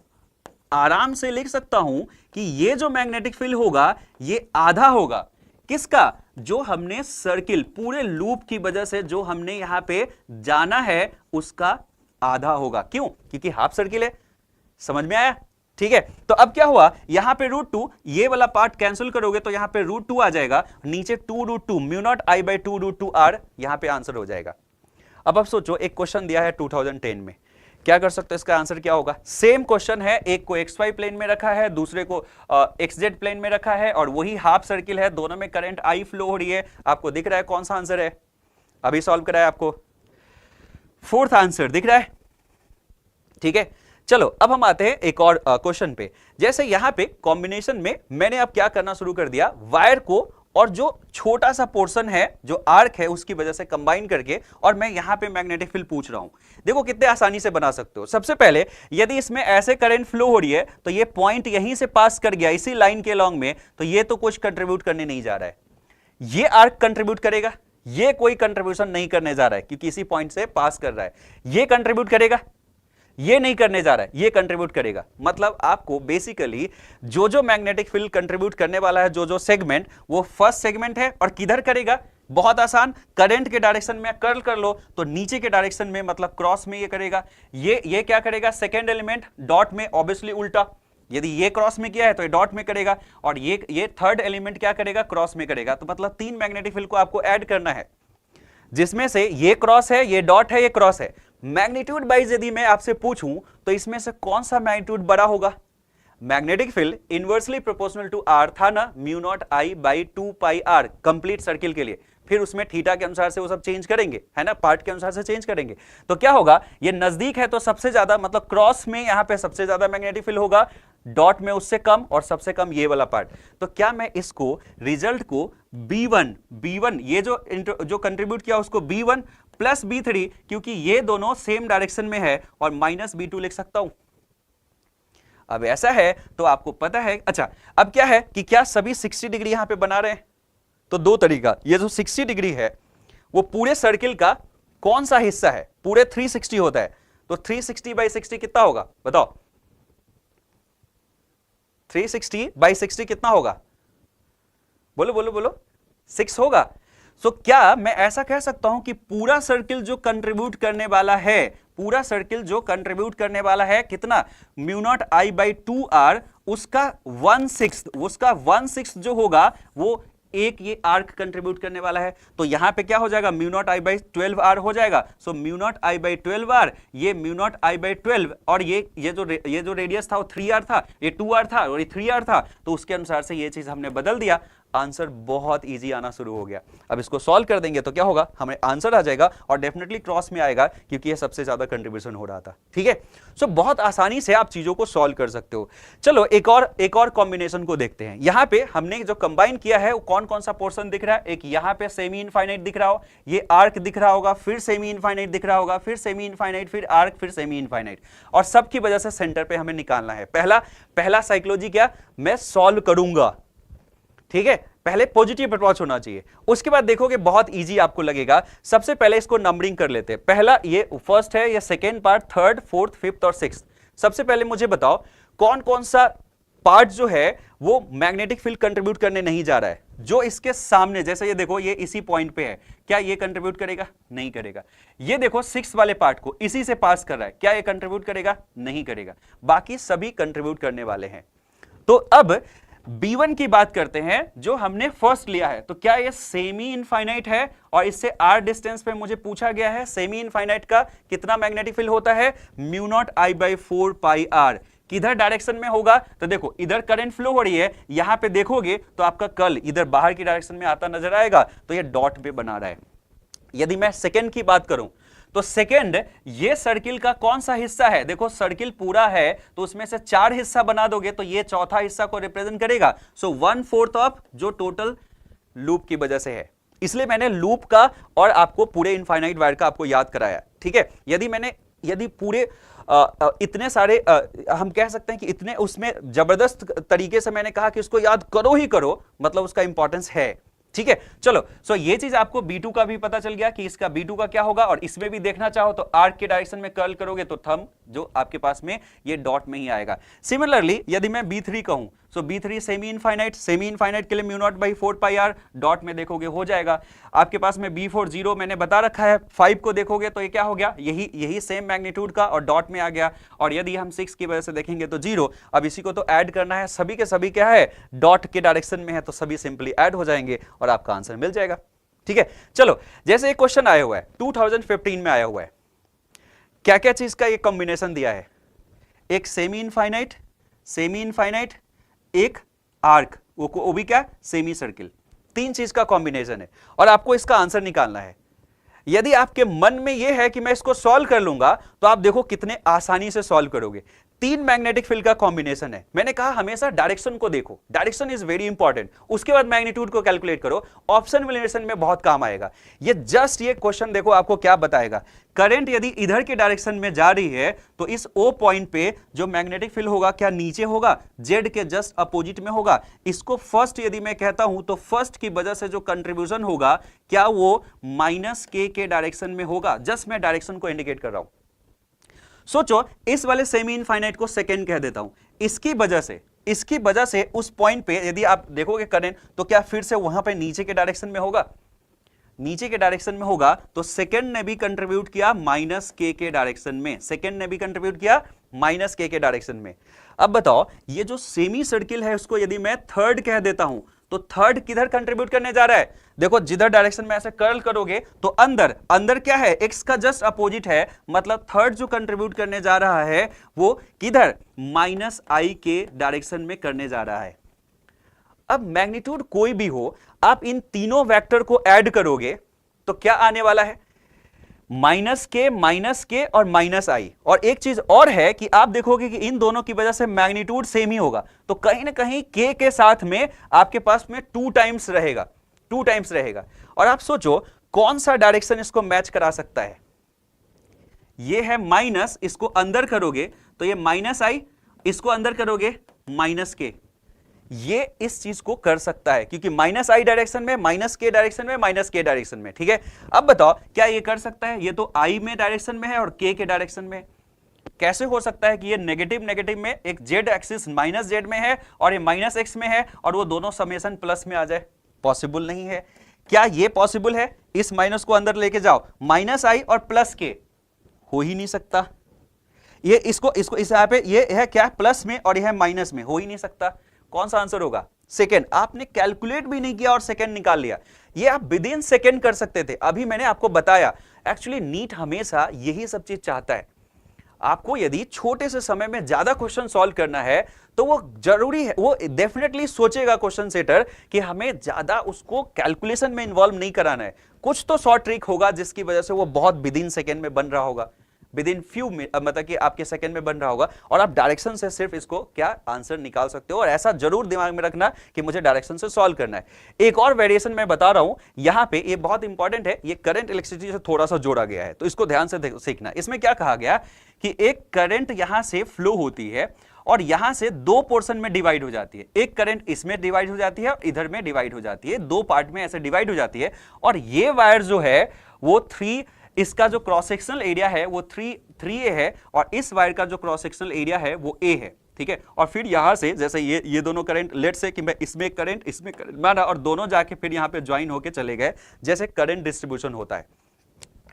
आराम से लिख सकता हूं कि ये जो मैग्नेटिक फील्ड होगा ये आधा होगा किसका? जो हमने सर्किल पूरे लूप की वजह से जो हमने यहां पे जाना है उसका आधा होगा। क्यों? क्योंकि हाफ सर्किल है। समझ में आया? ठीक है, तो अब क्या हुआ, यहां पे √2, ये वाला पार्ट कैंसिल करोगे तो यहां पे √2 आ जाएगा, नीचे 2√2 μ0I/2√2r, यहां पे आंसर हो जाएगा। अब सोचो, एक क्वेश्चन दिया है 2010 में, क्या कर सकते हो, इसका आंसर क्या होगा? सेम क्वेश्चन है, एक को XY प्लेन में रखा है, दूसरे को XZ प्लेन में रखा है, और वही हाफ सर्किल है, दोनों में करंट I फ्लो हो रही है। आपको दिख रहा है कौन सा आंसर है? अभी सॉल्व कराया आपको, फोर्थ आंसर दिख रहा है। ठीक है, चलो अब हम आते हैं एक और क्वेश्चन पे। जैसे यहां पे कॉम्बिनेशन में मैंने अब क्या करना शुरू कर दिया, वायर को और जो छोटा सा पोर्शन है जो आर्क है उसकी वजह से कंबाइन करके, और मैं यहां पे मैग्नेटिक फील्ड पूछ रहा हूं। देखो कितने आसानी से बना सकते हो। सबसे पहले यदि इसमें ऐसे करंट फ्लो हो रही है तो ये पॉइंट यहीं से पास कर गया इसी लाइन के लॉन्ग में, तो ये तो कुछ कंट्रीब्यूट करने नहीं जा रहा है। ये आर्क कंट्रीब्यूट करेगा, ये कोई कंट्रीब्यूशन नहीं करने जा रहा है क्योंकि इसी पॉइंट से पास कर रहा है। ये कंट्रीब्यूट करेगा, ये नहीं करने जा रहा है, ये कंट्रीब्यूट करेगा। मतलब आपको बेसिकली जो मैग्नेटिक फील्ड कंट्रीब्यूट करने वाला है, जो सेगमेंट, वो फर्स्ट सेगमेंट है। और किधर करेगा? बहुत आसान, करंट के डायरेक्शन में कर्ल कर लो तो नीचे के डायरेक्शन में, मतलब क्रॉस में ये करेगा। ये क्या करेगा? सेकेंड एलिमेंट डॉट में, ऑब्वियसली उल्टा। यदि ये क्रॉस में किया है तो ये डॉट में करेगा, और ये थर्ड एलिमेंट क्या करेगा? क्रॉस में करेगा। तो मतलब 3 मैग्नेटिक फील्ड को आपको ऐड करना है, जिसमें से ये क्रॉस है, ये डॉट है, ये क्रॉस है। मैग्नीट्यूड वाइज यदि मैं आपसे पूछूं तो इसमें से कौन सा मैग्नीट्यूड बड़ा होगा? Magnetic field inversely proportional to r था ना, μ0I/2πr कंप्लीट सर्किल के लिए। फिर उसमें थीटा के अनुसार से वो सब चेंज करेंगे, है ना, पार्ट के अनुसार से चेंज करेंगे। तो क्या होगा, ये नजदीक है तो सबसे ज्यादा, मतलब क्रॉस में यहां पे सबसे ज्यादा मैग्नेटिक फील्ड होगा, डॉट में उससे कम, और सबसे कम ये वाला पार्ट। तो क्या मैं इसको रिजल्ट को B1 ये जो कंट्रीब्यूट किया उसको B1 प्लस B3, क्योंकि ये दोनों सेम डायरेक्शन में है, और माइनस B2 लिख सकता हूं? अब ऐसा है तो आपको पता है। अच्छा, अब क्या है कि क्या सभी 60 डिग्री यहां पे बना रहे हैं? तो दो तरीका, ये जो 60 डिग्री है वो पूरे सर्किल का कौन सा हिस्सा है? पूरे 360 होता है, तो 360/60 कितना होगा बताओ? 360/60 कितना होगा? बोलो बोलो बोलो, 6 होगा। सो क्या मैं ऐसा कह सकता हूं कि पूरा सर्किल जो कंट्रीब्यूट करने वाला है, पूरा सर्किल जो कंट्रीब्यूट करने वाला है कितना? μ0I/2r, उसका 1/6 जो होगा वो एक ये आर्क कंट्रीब्यूट करने वाला है। तो यहां पे क्या हो जाएगा? μ0I/12r हो जाएगा। सो μ0I/12r, ये μ0I/12, और ये जो रेडियस था वो 3r था, ये 2r था, और ये 3r था। तो उसके अनुसार से ये चीज हमने बदल दिया, आंसर बहुत इजी आना शुरू हो गया। अब इसको सॉल्व कर देंगे तो क्या होगा, हमें आंसर आ जाएगा, और डेफिनेटली क्रॉस में आएगा क्योंकि ये सबसे ज्यादा कंट्रीब्यूशन हो रहा था। ठीक है, सो बहुत आसानी से आप चीजों को सॉल्व कर सकते हो। चलो एक और कॉम्बिनेशन को देखते हैं। यहां पे हमने जो कंबाइन किया है वो कौन कौन सा पोर्शन दिख रहा है? एक यहां पे सेमी इनफाइनाइट दिख रहा हो, ये आर्क दिख रहा होगा, फिर सेमी इनफाइनाइट दिख रहा होगा, फिर सेमी इनफाइनाइट, फिर आर्क, फिर सेमी इनफाइनाइट, और सबकी वजह से सेंटर पे हमें निकालना है। पहला साइकोलॉजी क्या? मैं सॉल्व करूंगा। ठीक है, पहले पॉजिटिव अप्रोच होना चाहिए, उसके बाद देखोगे बहुत इजी आपको लगेगा। सबसे पहले इसको नंबरिंग कर लेते हैं। पहला ये फर्स्ट है, ये second part, third, fourth, fifth और सिक्स्थ। सबसे पहले मुझे बताओ कौन कौन सा पार्ट जो है वो मैग्नेटिक फील्ड कंट्रीब्यूट करने नहीं जा रहा है? जो इसके सामने, जैसे ये देखो ये इसी पॉइंट पे है, क्या ये कंट्रीब्यूट करेगा? नहीं करेगा। ये देखो 6 वाले पार्ट को इसी से पास कर रहा है, क्या ये कंट्रीब्यूट करेगा? नहीं करेगा। बाकी सभी कंट्रीब्यूट करने वाले हैं। तो अब B1 की बात करते हैं जो हमने फर्स्ट लिया है। तो क्या ये सेमी इनफाइनाइट है? और इससे r डिस्टेंस पे मुझे पूछा गया है सेमी इनफाइनाइट का कितना मैग्नेटिक फील्ड होता है? μ0I/4πr। किधर डायरेक्शन में होगा? तो देखो इधर करंट फ्लो हो रही है, यहां पे देखोगे तो आपका कर्ल इधर बाहर की डायरेक्शन में आता नजर आएगा, तो ये डॉट पे बना रहा है। यदि मैं सेकेंड की बात करूं तो सेकेंड, ये सर्किल का कौन सा हिस्सा है? देखो सर्किल पूरा है तो उसमें से 4 हिस्सा बना दोगे तो ये चौथा हिस्सा को रिप्रेजेंट करेगा। सो 1/4 ऑफ जो टोटल लूप की वजह से है, इसलिए मैंने लूप का और आपको पूरे इनफाइनाइट वायर का आपको याद कराया। ठीक है, यदि पूरे इतने सारे हम कह सकते हैं कि इतने उसमें जबरदस्त तरीके से मैंने कहा कि उसको याद करो ही करो, मतलब उसका इंपॉर्टेंस है। ठीक है, चलो सो ये चीज आपको B2 का भी पता चल गया कि इसका B2 का क्या होगा, और इसमें भी देखना चाहो तो आर्क के डायरेक्शन में कर्ल करोगे तो थंब जो आपके पास में ये डॉट में ही आएगा। सिमिलरली यदि मैं B3 कहूं, सो B3 सेमी इनफाइनाइट के लिए mu naught by 4πr, dot में देखोगे हो जाएगा। आपके पास में B4 0 मैंने बता रखा है, 5 को देखोगे तो ये क्या हो गया, यही सेम मैग्नीट्यूड का और डॉट में आ गया। और यदि हम 6 की वजह से देखेंगे तो 0। अब इसी को तो ऐड करना है, सभी के सभी क्या है, डॉट के डायरेक्शन में है, तो सभी सिंपली ऐड हो जाएंगे और आपका आंसर मिल जाएगा। ठीक है, चलो जैसे एक क्वेश्चन आया हुआ है 2015 में आया हुआ है, क्या क्या चीज का ये कॉम्बिनेशन दिया है, एक सेमी इनफाइनाइट, एक आर्क, वो भी क्या, सेमी सर्किल, 3 चीज का कॉम्बिनेशन है और आपको इसका आंसर निकालना है। यदि आपके मन में यह है कि मैं इसको सॉल्व कर लूंगा, तो आप देखो कितने आसानी से सॉल्व करोगे। 3 मैग्नेटिक फील्ड का कॉम्बिनेशन है। मैंने कहा हमेशा डायरेक्शन को देखो, डायरेक्शन इज वेरी इंपॉर्टेंट, उसके बाद मैग्नीट्यूड को कैलकुलेट करो, ऑप्शन वेरिएशन में बहुत काम आएगा। ये क्वेश्चन देखो आपको क्या बताएगा, करंट यदि इधर के डायरेक्शन में जा रही है तो इस O पॉइंट पे जो मैग्नेटिक फील्ड होगा क्या नीचे होगा, Z के जस्ट अपोजिट में होगा। इसको फर्स्ट यदि मैं कहता हूं तो फर्स्ट की वजह से जो कंट्रीब्यूशन होगा क्या वो -K के डायरेक्शन में होगा। जस्ट मैं डायरेक्शन को इंडिकेट कर रहा हूं। सोचो इस वाले सेमी इनफाइनाइट को सेकंड कह देता हूं, इसकी वजह से उस पॉइंट पे यदि आप देखोगे करंट तो क्या फिर से वहां पे नीचे के डायरेक्शन में होगा, नीचे के डायरेक्शन में होगा। तो सेकंड ने भी कंट्रीब्यूट किया -K के डायरेक्शन में, -K के डायरेक्शन में। अब बताओ ये जो सेमी सर्किल है उसको यदि मैं थर्ड कह देता हूं तो थर्ड किधर कंट्रीब्यूट करने जा रहा है, देखो जिधर डायरेक्शन में ऐसे कर्ल करोगे तो अंदर क्या है, x का जस्ट अपोजिट है, मतलब थर्ड जो कंट्रीब्यूट करने जा रहा है वो किधर, -I के डायरेक्शन में करने जा रहा है। अब मैग्नीट्यूड कोई भी हो, आप इन तीनों वेक्टर को ऐड करोगे तो क्या आने वाला है, -K और -I। और एक चीज और है कि आप देखोगे कि इन दोनों की वजह से मैग्नीट्यूड सेम ही होगा, तो कहीं ना कहीं K के साथ में आपके पास में 2 टाइम्स रहेगा। और आप सोचो कौन सा डायरेक्शन इसको मैच करा सकता है, ये है माइनस, इसको अंदर करोगे तो ये -I, इसको अंदर करोगे -K, ये इस चीज को कर सकता है क्योंकि -I डायरेक्शन में, -K डायरेक्शन में, -K डायरेक्शन में। ठीक है, अब बताओ क्या ये कर सकता है, ये तो I में डायरेक्शन में है और K के डायरेक्शन में। कैसे हो सकता है कि ये नेगेटिव में एक Z एक्सिस -Z में है और ये -X में है और वो दोनों समेशन प्लस में आ जाए, पॉसिबल नहीं है। क्या ये पॉसिबल है, इस माइनस को अंदर लेके जाओ, -I और +K, हो ही नहीं सकता। ये इसको इस यहाँ पे ये है क्या, प्लस में और ये है माइनस में, हो ही नहीं सकता। कौन सा आंसर होगा, सेकंड। आपने कैलकुलेट भी नहीं किया और सेकंड निकाल लिया, ये आप विद इन सेकंड कर सकते थे। अभी मैंने आपको बताया, एक्चुअली नीट हमेशा यही सब चीज चाहता है। आपको यदि छोटे से समय में ज्यादा क्वेश्चन सॉल्व करना है तो वो जरूरी है, वो डेफिनेटली सोचेगा क्वेश्चन सेटर कि हमें ज्यादा उसको कैलकुलेशन में इन्वॉल्व नहीं कराना है। कुछ तो शॉर्ट ट्रिक होगा जिसकी वजह से वो बहुत विद इन सेकंड में बन रहा होगा, विद इन फ्यू मतलब कि आपके सेकंड में बन रहा होगा और आप डायरेक्शन से सिर्फ इसको क्या आंसर निकाल सकते हो। और ऐसा जरूर दिमाग में रखना कि मुझे डायरेक्शन से सॉल्व करना है। एक और वेरिएशन मैं बता रहा हूं यहां पे, ये बहुत इंपॉर्टेंट है, ये करंट इलेक्ट्रिसिटी से थोड़ा सा जोड़ा गया है, तो इसको ध्यान से सीखना। इसमें क्या कहा गया कि एक करंट यहां से फ्लो होती है और यहां से 2 पोर्शन में डिवाइड हो जाती है। एक करंट इसमें डिवाइड हो जाती है और इधर में डिवाइड हो जाती है, 2 पार्ट में ऐसे डिवाइड हो जाती है। और ये वायर जो है वो 3, इसका जो क्रॉस सेक्शनल एरिया है वो 3A है और इस वायर का जो क्रॉस सेक्शनल एरिया है वो A है। ठीक है, और फिर यहां से जैसे ये दोनों करंट, लेट से कि मैं इसमें करंट माना और दोनों जाके फिर यहां पे ज्वाइन होके चले गए, जैसे करंट डिस्ट्रीब्यूशन होता है।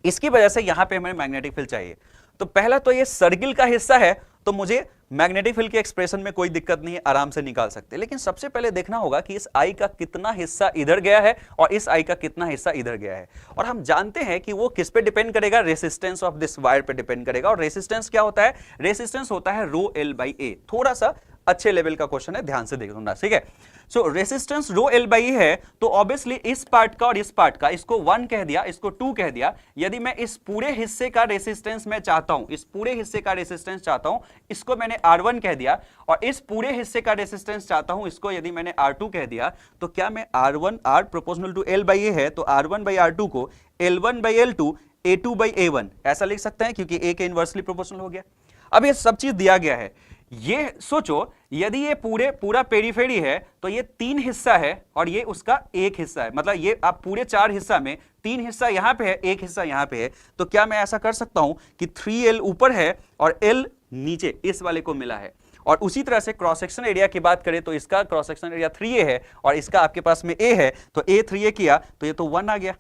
इसकी वजह से यहां पे हमें मैग्नेटिक फील्ड चाहिए। तो पहला तो ये सर्किल का हिस्सा है, तो मुझे मैग्नेटिक फील्ड के एक्सप्रेशन में कोई दिक्कत नहीं है, आराम से निकाल सकते। लेकिन सबसे पहले देखना होगा कि इस I का कितना हिस्सा इधर गया है और इस I का कितना हिस्सा इधर गया है। और हम जानते हैं कि वो किस पे डिपेंड करेगा, रेसिस्टेंस ऑफ दिस वायर पे डिपेंड करेगा। और रेसिस्टेंस क्या होता है, रेसिस्टेंस होता है ρL/A। थोड़ा सा अच्छे लेवल का क्वेश्चन है, ध्यान से देखना। ठीक है, सो रेसिस्टेंस ρL/A है, तो ऑब्वियसली इस पार्ट का और इस पार्ट का, इसको 1 कह दिया, इसको 2 कह दिया। यदि मैं इस पूरे हिस्से का रेसिस्टेंस मैं चाहता हूं, इस पूरे हिस्से का रेसिस्टेंस चाहता हूं, इसको मैंने R1 कह दिया। और इस पूरे हिस्से का रेसिस्टेंस चाहता हूं, इसको यदि मैंने R2 कह दिया, तो क्या मैं R प्रोपोर्शनल टू L/A है, तो R1/R2 को L1/L2 A2/A1 ऐसा लिख सकते हैं, क्योंकि A के इनवर्सली प्रोपोर्शनल हो गया। अब ये सब चीज दिया गया है। ये सोचो यदि ये पूरा पेरीफेरी है तो ये 3 हिस्सा है और ये उसका 1 हिस्सा है, मतलब ये आप पूरे 4 हिस्सा में 3 हिस्सा यहां पे है, 1 हिस्सा यहां पे है। तो क्या मैं ऐसा कर सकता हूं कि 3L ऊपर है और L नीचे इस वाले को मिला है। और उसी तरह से क्रॉस सेक्शन एरिया की बात करें तो इसका क्रॉस सेक्शन एरिया 3a है और इसका आपके पास में a है, तो a 3a किया तो ये तो 1 आ गया।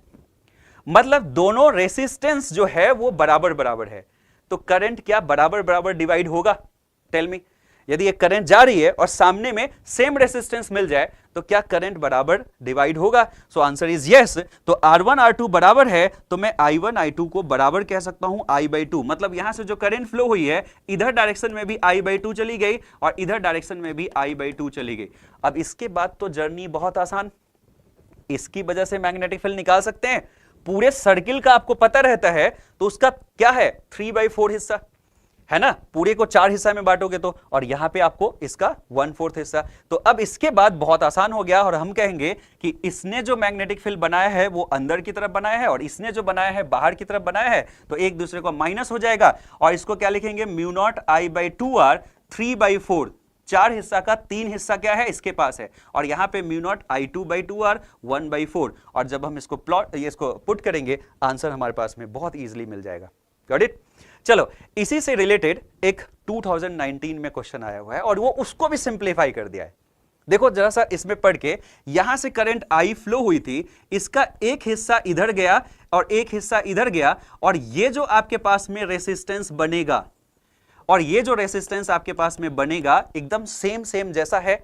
मतलब दोनों रेसिस्टेंस जो है वो बराबर बराबर है, तो करंट क्या बराबर बराबर डिवाइड होगा? टेल मी, यदि एक करंट जा रही है और सामने में सेम रेसिस्टेंस मिल जाए तो क्या करंट बराबर डिवाइड होगा? So answer is yes. तो R1 R2 बराबर है तो मैं I1 I2 को बराबर कह सकता हूं I/2। मतलब यहां से जो करंट फ्लो हुई है इधर डायरेक्शन में भी I/2 चली गई और इधर डायरेक्शन में भी I/2 चली गई। अब इसके बाद तो जर्नी बहुत आसान, इसकी वजह से मैग्नेटिक फील्ड निकाल सकते हैं। पूरे सर्किल का आपको पता रहता है तो उसका क्या है 3/4 हिस्सा है ना, पूरे को 4 हिस्सा में बांटोगे तो, और यहां पे आपको इसका 1/4 हिस्सा। तो अब इसके बाद बहुत आसान हो गया और हम कहेंगे कि इसने जो मैग्नेटिक फील्ड बनाया है वो अंदर की तरफ बनाया है और इसने जो बनाया है बाहर की तरफ बनाया है, तो एक दूसरे को माइनस हो जाएगा और इसको क्या लिखेंगे μ0 I/2R 3/4। 4 हिस्सा का 3 हिस्सा क्या है इसके पास है और यहां पे μ0 I2/2R 1/4। और जब हम इसको प्लॉट इसको पुट करेंगे आंसर हमारे पास में बहुत इजीली मिल जाएगा। Got it? चलो, इसी से रिलेटेड एक 2019 में क्वेश्चन आया हुआ है और वो उसको भी सिंप्लीफाई कर दिया है। देखो जरा सा इसमें पढ़ के, यहां से करंट I फ्लो हुई थी, इसका एक हिस्सा इधर गया और एक हिस्सा इधर गया और ये जो आपके पास में रेसिस्टेंस बनेगा और ये जो रेसिस्टेंस आपके पास में बनेगा एकदम सेम जैसा है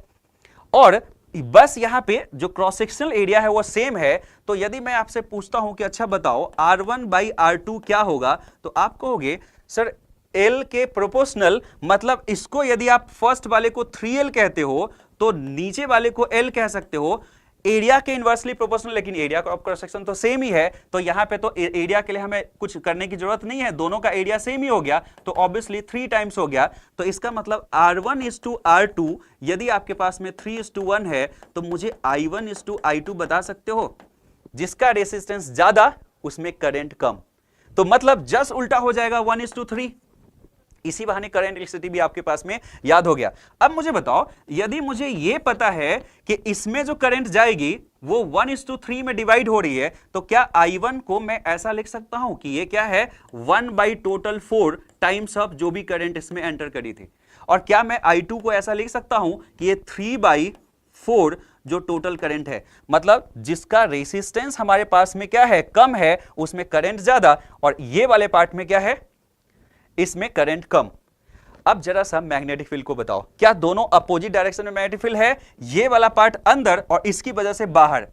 और बस यहां पे जो क्रॉस सेक्शनल एरिया है वो सेम है। तो यदि मैं आपसे पूछता हूं कि अच्छा बताओ R1/R2 क्या होगा, तो आप कहोगे सर L के प्रोपोर्शनल, मतलब इसको यदि आप फर्स्ट वाले को 3L कहते हो तो नीचे वाले को L कह सकते हो, एरिया के इनवर्सली प्रोपोर्शनल, लेकिन एरिया ऑफ क्रॉस सेक्शन तो सेम ही है, तो यहां पे तो एरिया के लिए हमें कुछ करने की जरूरत नहीं है, दोनों का एरिया सेम ही हो गया, तो ऑब्वियसली 3 टाइम्स हो गया। तो इसका मतलब R1:R2 यदि आपके पास में 3:1 है तो मुझे I1:I2 बता सकते हो, जिसका रेसिस्टेंस ज्यादा उसमें करंट कम, तो मतलब जस्ट उल्टा हो जाएगा 1:3। इसी बहाने करंट इलेक्ट्रिसिटी भी आपके पास में याद हो गया। अब मुझे बताओ, यदि मुझे यह पता है कि इसमें जो करंट जाएगी वो 1:3 में डिवाइड हो रही है, तो क्या I1 को मैं ऐसा लिख सकता हूं कि ये क्या है 1/4 टाइम्स ऑफ जो भी करंट इसमें एंटर करी थी, और क्या मैं I2 को ऐसा लिख सकता हूं कि ये 3/4 जो टोटल करंट है, मतलब जिसका रेसिस्टेंस हमारे पास में क्या है कम है उसमें करंट ज्यादा, और ये वाले पार्ट में क्या है इसमें करंट कम। अब जरा सा मैग्नेटिक फील्ड को बताओ, क्या दोनों अपोजिट डायरेक्शन में मैग्नेटिक फील्ड है? ये वाला पार्ट अंदर और इसकी वजह से बाहर,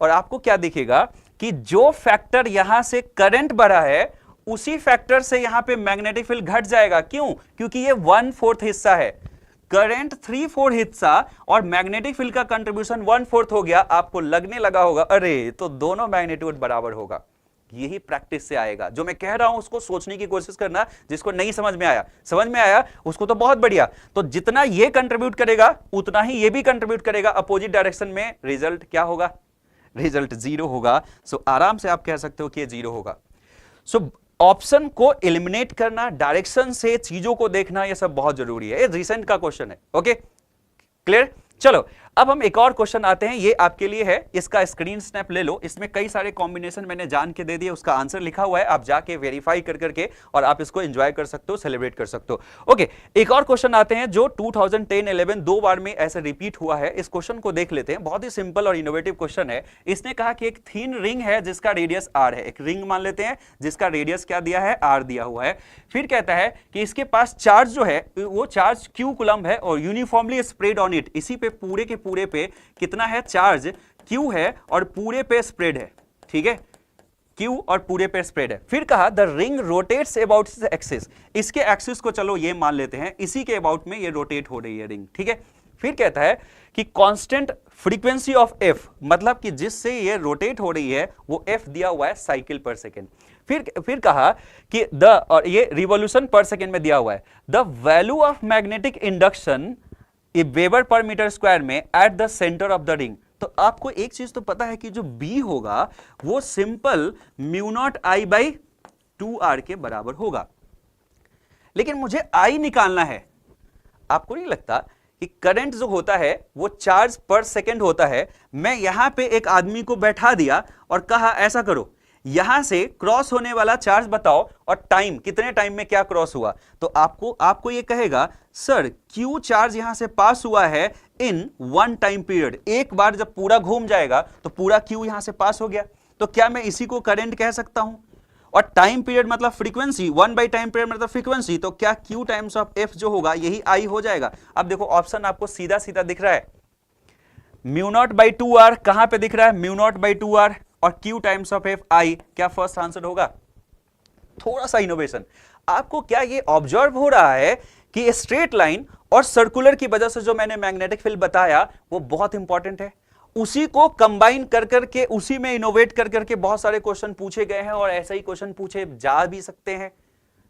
और आपको क्या दिखेगा कि जो फैक्टर यहां से करंट बढ़ा है उसी फैक्टर से यहां पे मैग्नेटिक फील्ड घट जाएगा। क्यों? क्योंकि ये 1/4 हिस्सा है, करंट 3/4 हिस्सा और मैग्नेटिक फील्ड का कंट्रीब्यूशन 1/4 हो गया। आपको लगने लगा होगा अरे तो दोनों मैग्नीट्यूड बराबर होगा। यही प्रैक्टिस से आएगा, जो मैं कह रहा हूं उसको सोचने की कोशिश करना। जिसको नहीं समझ में आया, समझ में आया उसको तो बहुत बढ़िया। तो जितना ये कंट्रीब्यूट करेगा उतना ही ये भी कंट्रीब्यूट करेगा अपोजिट डायरेक्शन में, रिजल्ट क्या होगा? रिजल्ट 0 होगा। सो आराम से आप कह सकते हो कि ये 0 होगा। सो ऑप्शन को एलिमिनेट करना, डायरेक्शन से चीजों को देखना, यह सब बहुत जरूरी है। ये रिसेंट का क्वेश्चन है। Okay, clear? चलो अब हम एक और क्वेश्चन आते हैं, ये आपके लिए है, इसका स्क्रीन स्नैप ले लो। इसमें कई सारे कॉम्बिनेशन मैंने जान के दे दिए, उसका आंसर लिखा हुआ है, आप जाके वेरीफाई कर करके और आप इसको एंजॉय कर सकते हो, सेलिब्रेट कर सकते हो। ओके, एक और क्वेश्चन आते हैं जो 2010-11 दो बार में ऐसे रिपीट हुआ है। इस क्वेश्चन को देख लेते हैं, बहुत ही सिंपल और इनोवेटिव क्वेश्चन है। इसने कहा कि एक थिन रिंग है जिसका रेडियस r है, एक रिंग मान लेते हैं जिसका रेडियस क्या दिया है r दिया हुआ है। फिर कहता है कि इसके पास चार्ज जो है वो चार्ज q कूलम्ब है और यूनिफॉर्मली स्प्रेड ऑन इट, इसी पे पूरे के पूरे पे कितना है चार्ज q है और पूरे पे स्प्रेड है। ठीक है, q और पूरे पे स्प्रेड है। फिर कहा the ring rotates about its axis, इसके एक्सिस को चलो ये मान लेते हैं, इसी के अबाउट में ये रोटेट हो रही है रिंग। ठीक है, फिर कहता है कि कांस्टेंट फ्रीक्वेंसी ऑफ f, मतलब कि जिससे ये रोटेट हो रही है वो f दिया हुआ है साइकिल पर सेकेंड। फिर कहा कि द, और ये रिवॉल्यूशन पर सेकेंड में दिया हुआ है, the value of magnetic induction weber per metre square में at the centre of the ring. तो आपको एक चीज तो पता है कि जो B होगा वो सिंपल μ0 I/2R के बराबर होगा, लेकिन मुझे I निकालना है। आपको नहीं लगता कि करंट जो होता है वो चार्ज पर सेकेंड होता है? मैं यहां पे एक आदमी को बैठा दिया और कहा ऐसा करो, यहां से क्रॉस होने वाला चार्ज बताओ और टाइम, कितने टाइम में क्या क्रॉस हुआ। तो आपको ये कहेगा सर क्यू चार्ज यहां से पास हुआ है इन 1 टाइम पीरियड, एक बार जब पूरा घूम जाएगा तो पूरा क्यू यहां से पास हो गया। तो क्या मैं इसी को करंट कह सकता हूं? और टाइम पीरियड मतलब फ्रीक्वेंसी, 1 बाई टाइम पीरियड मतलब फ्रीक्वेंसी, तो क्या Q टाइम्स ऑफ F जो होगा यही I हो जाएगा। अब देखो ऑप्शन आपको सीधा सीधा दिख रहा है, म्यू नॉट बाई 2R कहां पे दिख रहा है, म्यू नॉट बाई 2R और Q times of F I, क्या फर्स्ट आंसर होगा। थोड़ा सा इनोवेशन, आपको क्या ये ऑब्जर्व हो रहा है कि स्ट्रेट लाइन और सर्कुलर की वजह से जो मैंने मैग्नेटिक फील्ड बताया वो बहुत इंपॉर्टेंट है। उसी को कंबाइन कर करके, उसी में इनोवेट कर करके बहुत सारे क्वेश्चन पूछे गए हैं और ऐसे ही क्वेश्चन पूछे जा भी सकते हैं।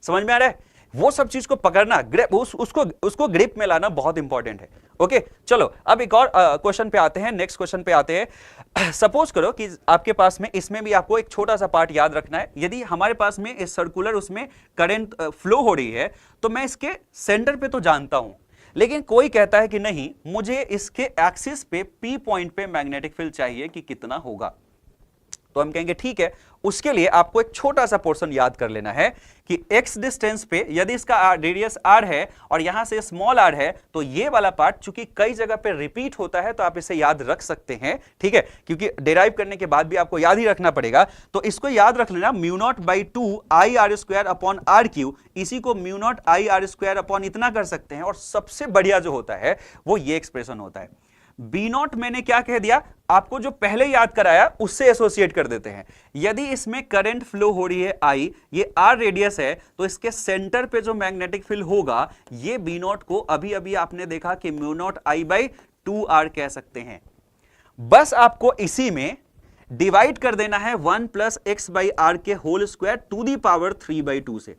समझ में आ रहा है? वो सब चीज को पकड़ना, ग्रिप, उसको ग्रिप में लाना बहुत इंपॉर्टेंट है। ओके चलो अब एक और क्वेश्चन पे आते हैं, नेक्स्ट क्वेश्चन पे आते हैं। सपोज करो कि आपके पास में, इसमें भी आपको एक छोटा सा पार्ट याद रखना है। यदि हमारे पास में इस सर्कुलर उसमें करंट फ्लो हो रही है तो मैं इसके सेंटर पे तो जानता हूं, लेकिन कोई कहता है कि नहीं मुझे इसके एक्सिस पे P पॉइंट पे मैग्नेटिक फील्ड चाहिए कि कितना होगा। तो हम कहेंगे ठीक है, उसके लिए आपको एक छोटा सा पोर्शन याद कर लेना है कि x डिस्टेंस पे यदि इसका रेडियस r है और यहां से स्मॉल r है तो ये वाला पार्ट चूंकि कई जगह पे रिपीट होता है तो आप इसे याद रख सकते हैं, ठीक है, क्योंकि डिराइव करने के बाद भी आपको याद ही रखना पड़ेगा। तो इसको याद रख लेना, mu naught by 2 I r square upon r q, इसी को mu not I r square upon इतना कर सकते हैं। और सबसे बढ़िया जो होता है वो ये एक्सप्रेशन होता है, बी नॉट मैंने क्या कह दिया आपको, जो पहले याद कराया उससे एसोसिएट कर देते हैं। यदि इसमें करंट फ्लो हो रही है आई, ये आर रेडियस है, तो इसके सेंटर पे जो मैग्नेटिक फील्ड होगा ये बी नॉट को अभी अभी आपने देखा कि mu not I by 2R कह सकते हैं। बस आपको इसी में डिवाइड कर देना है 1 प्लस एक्स बाई आर के whole square to the power 3/2 से।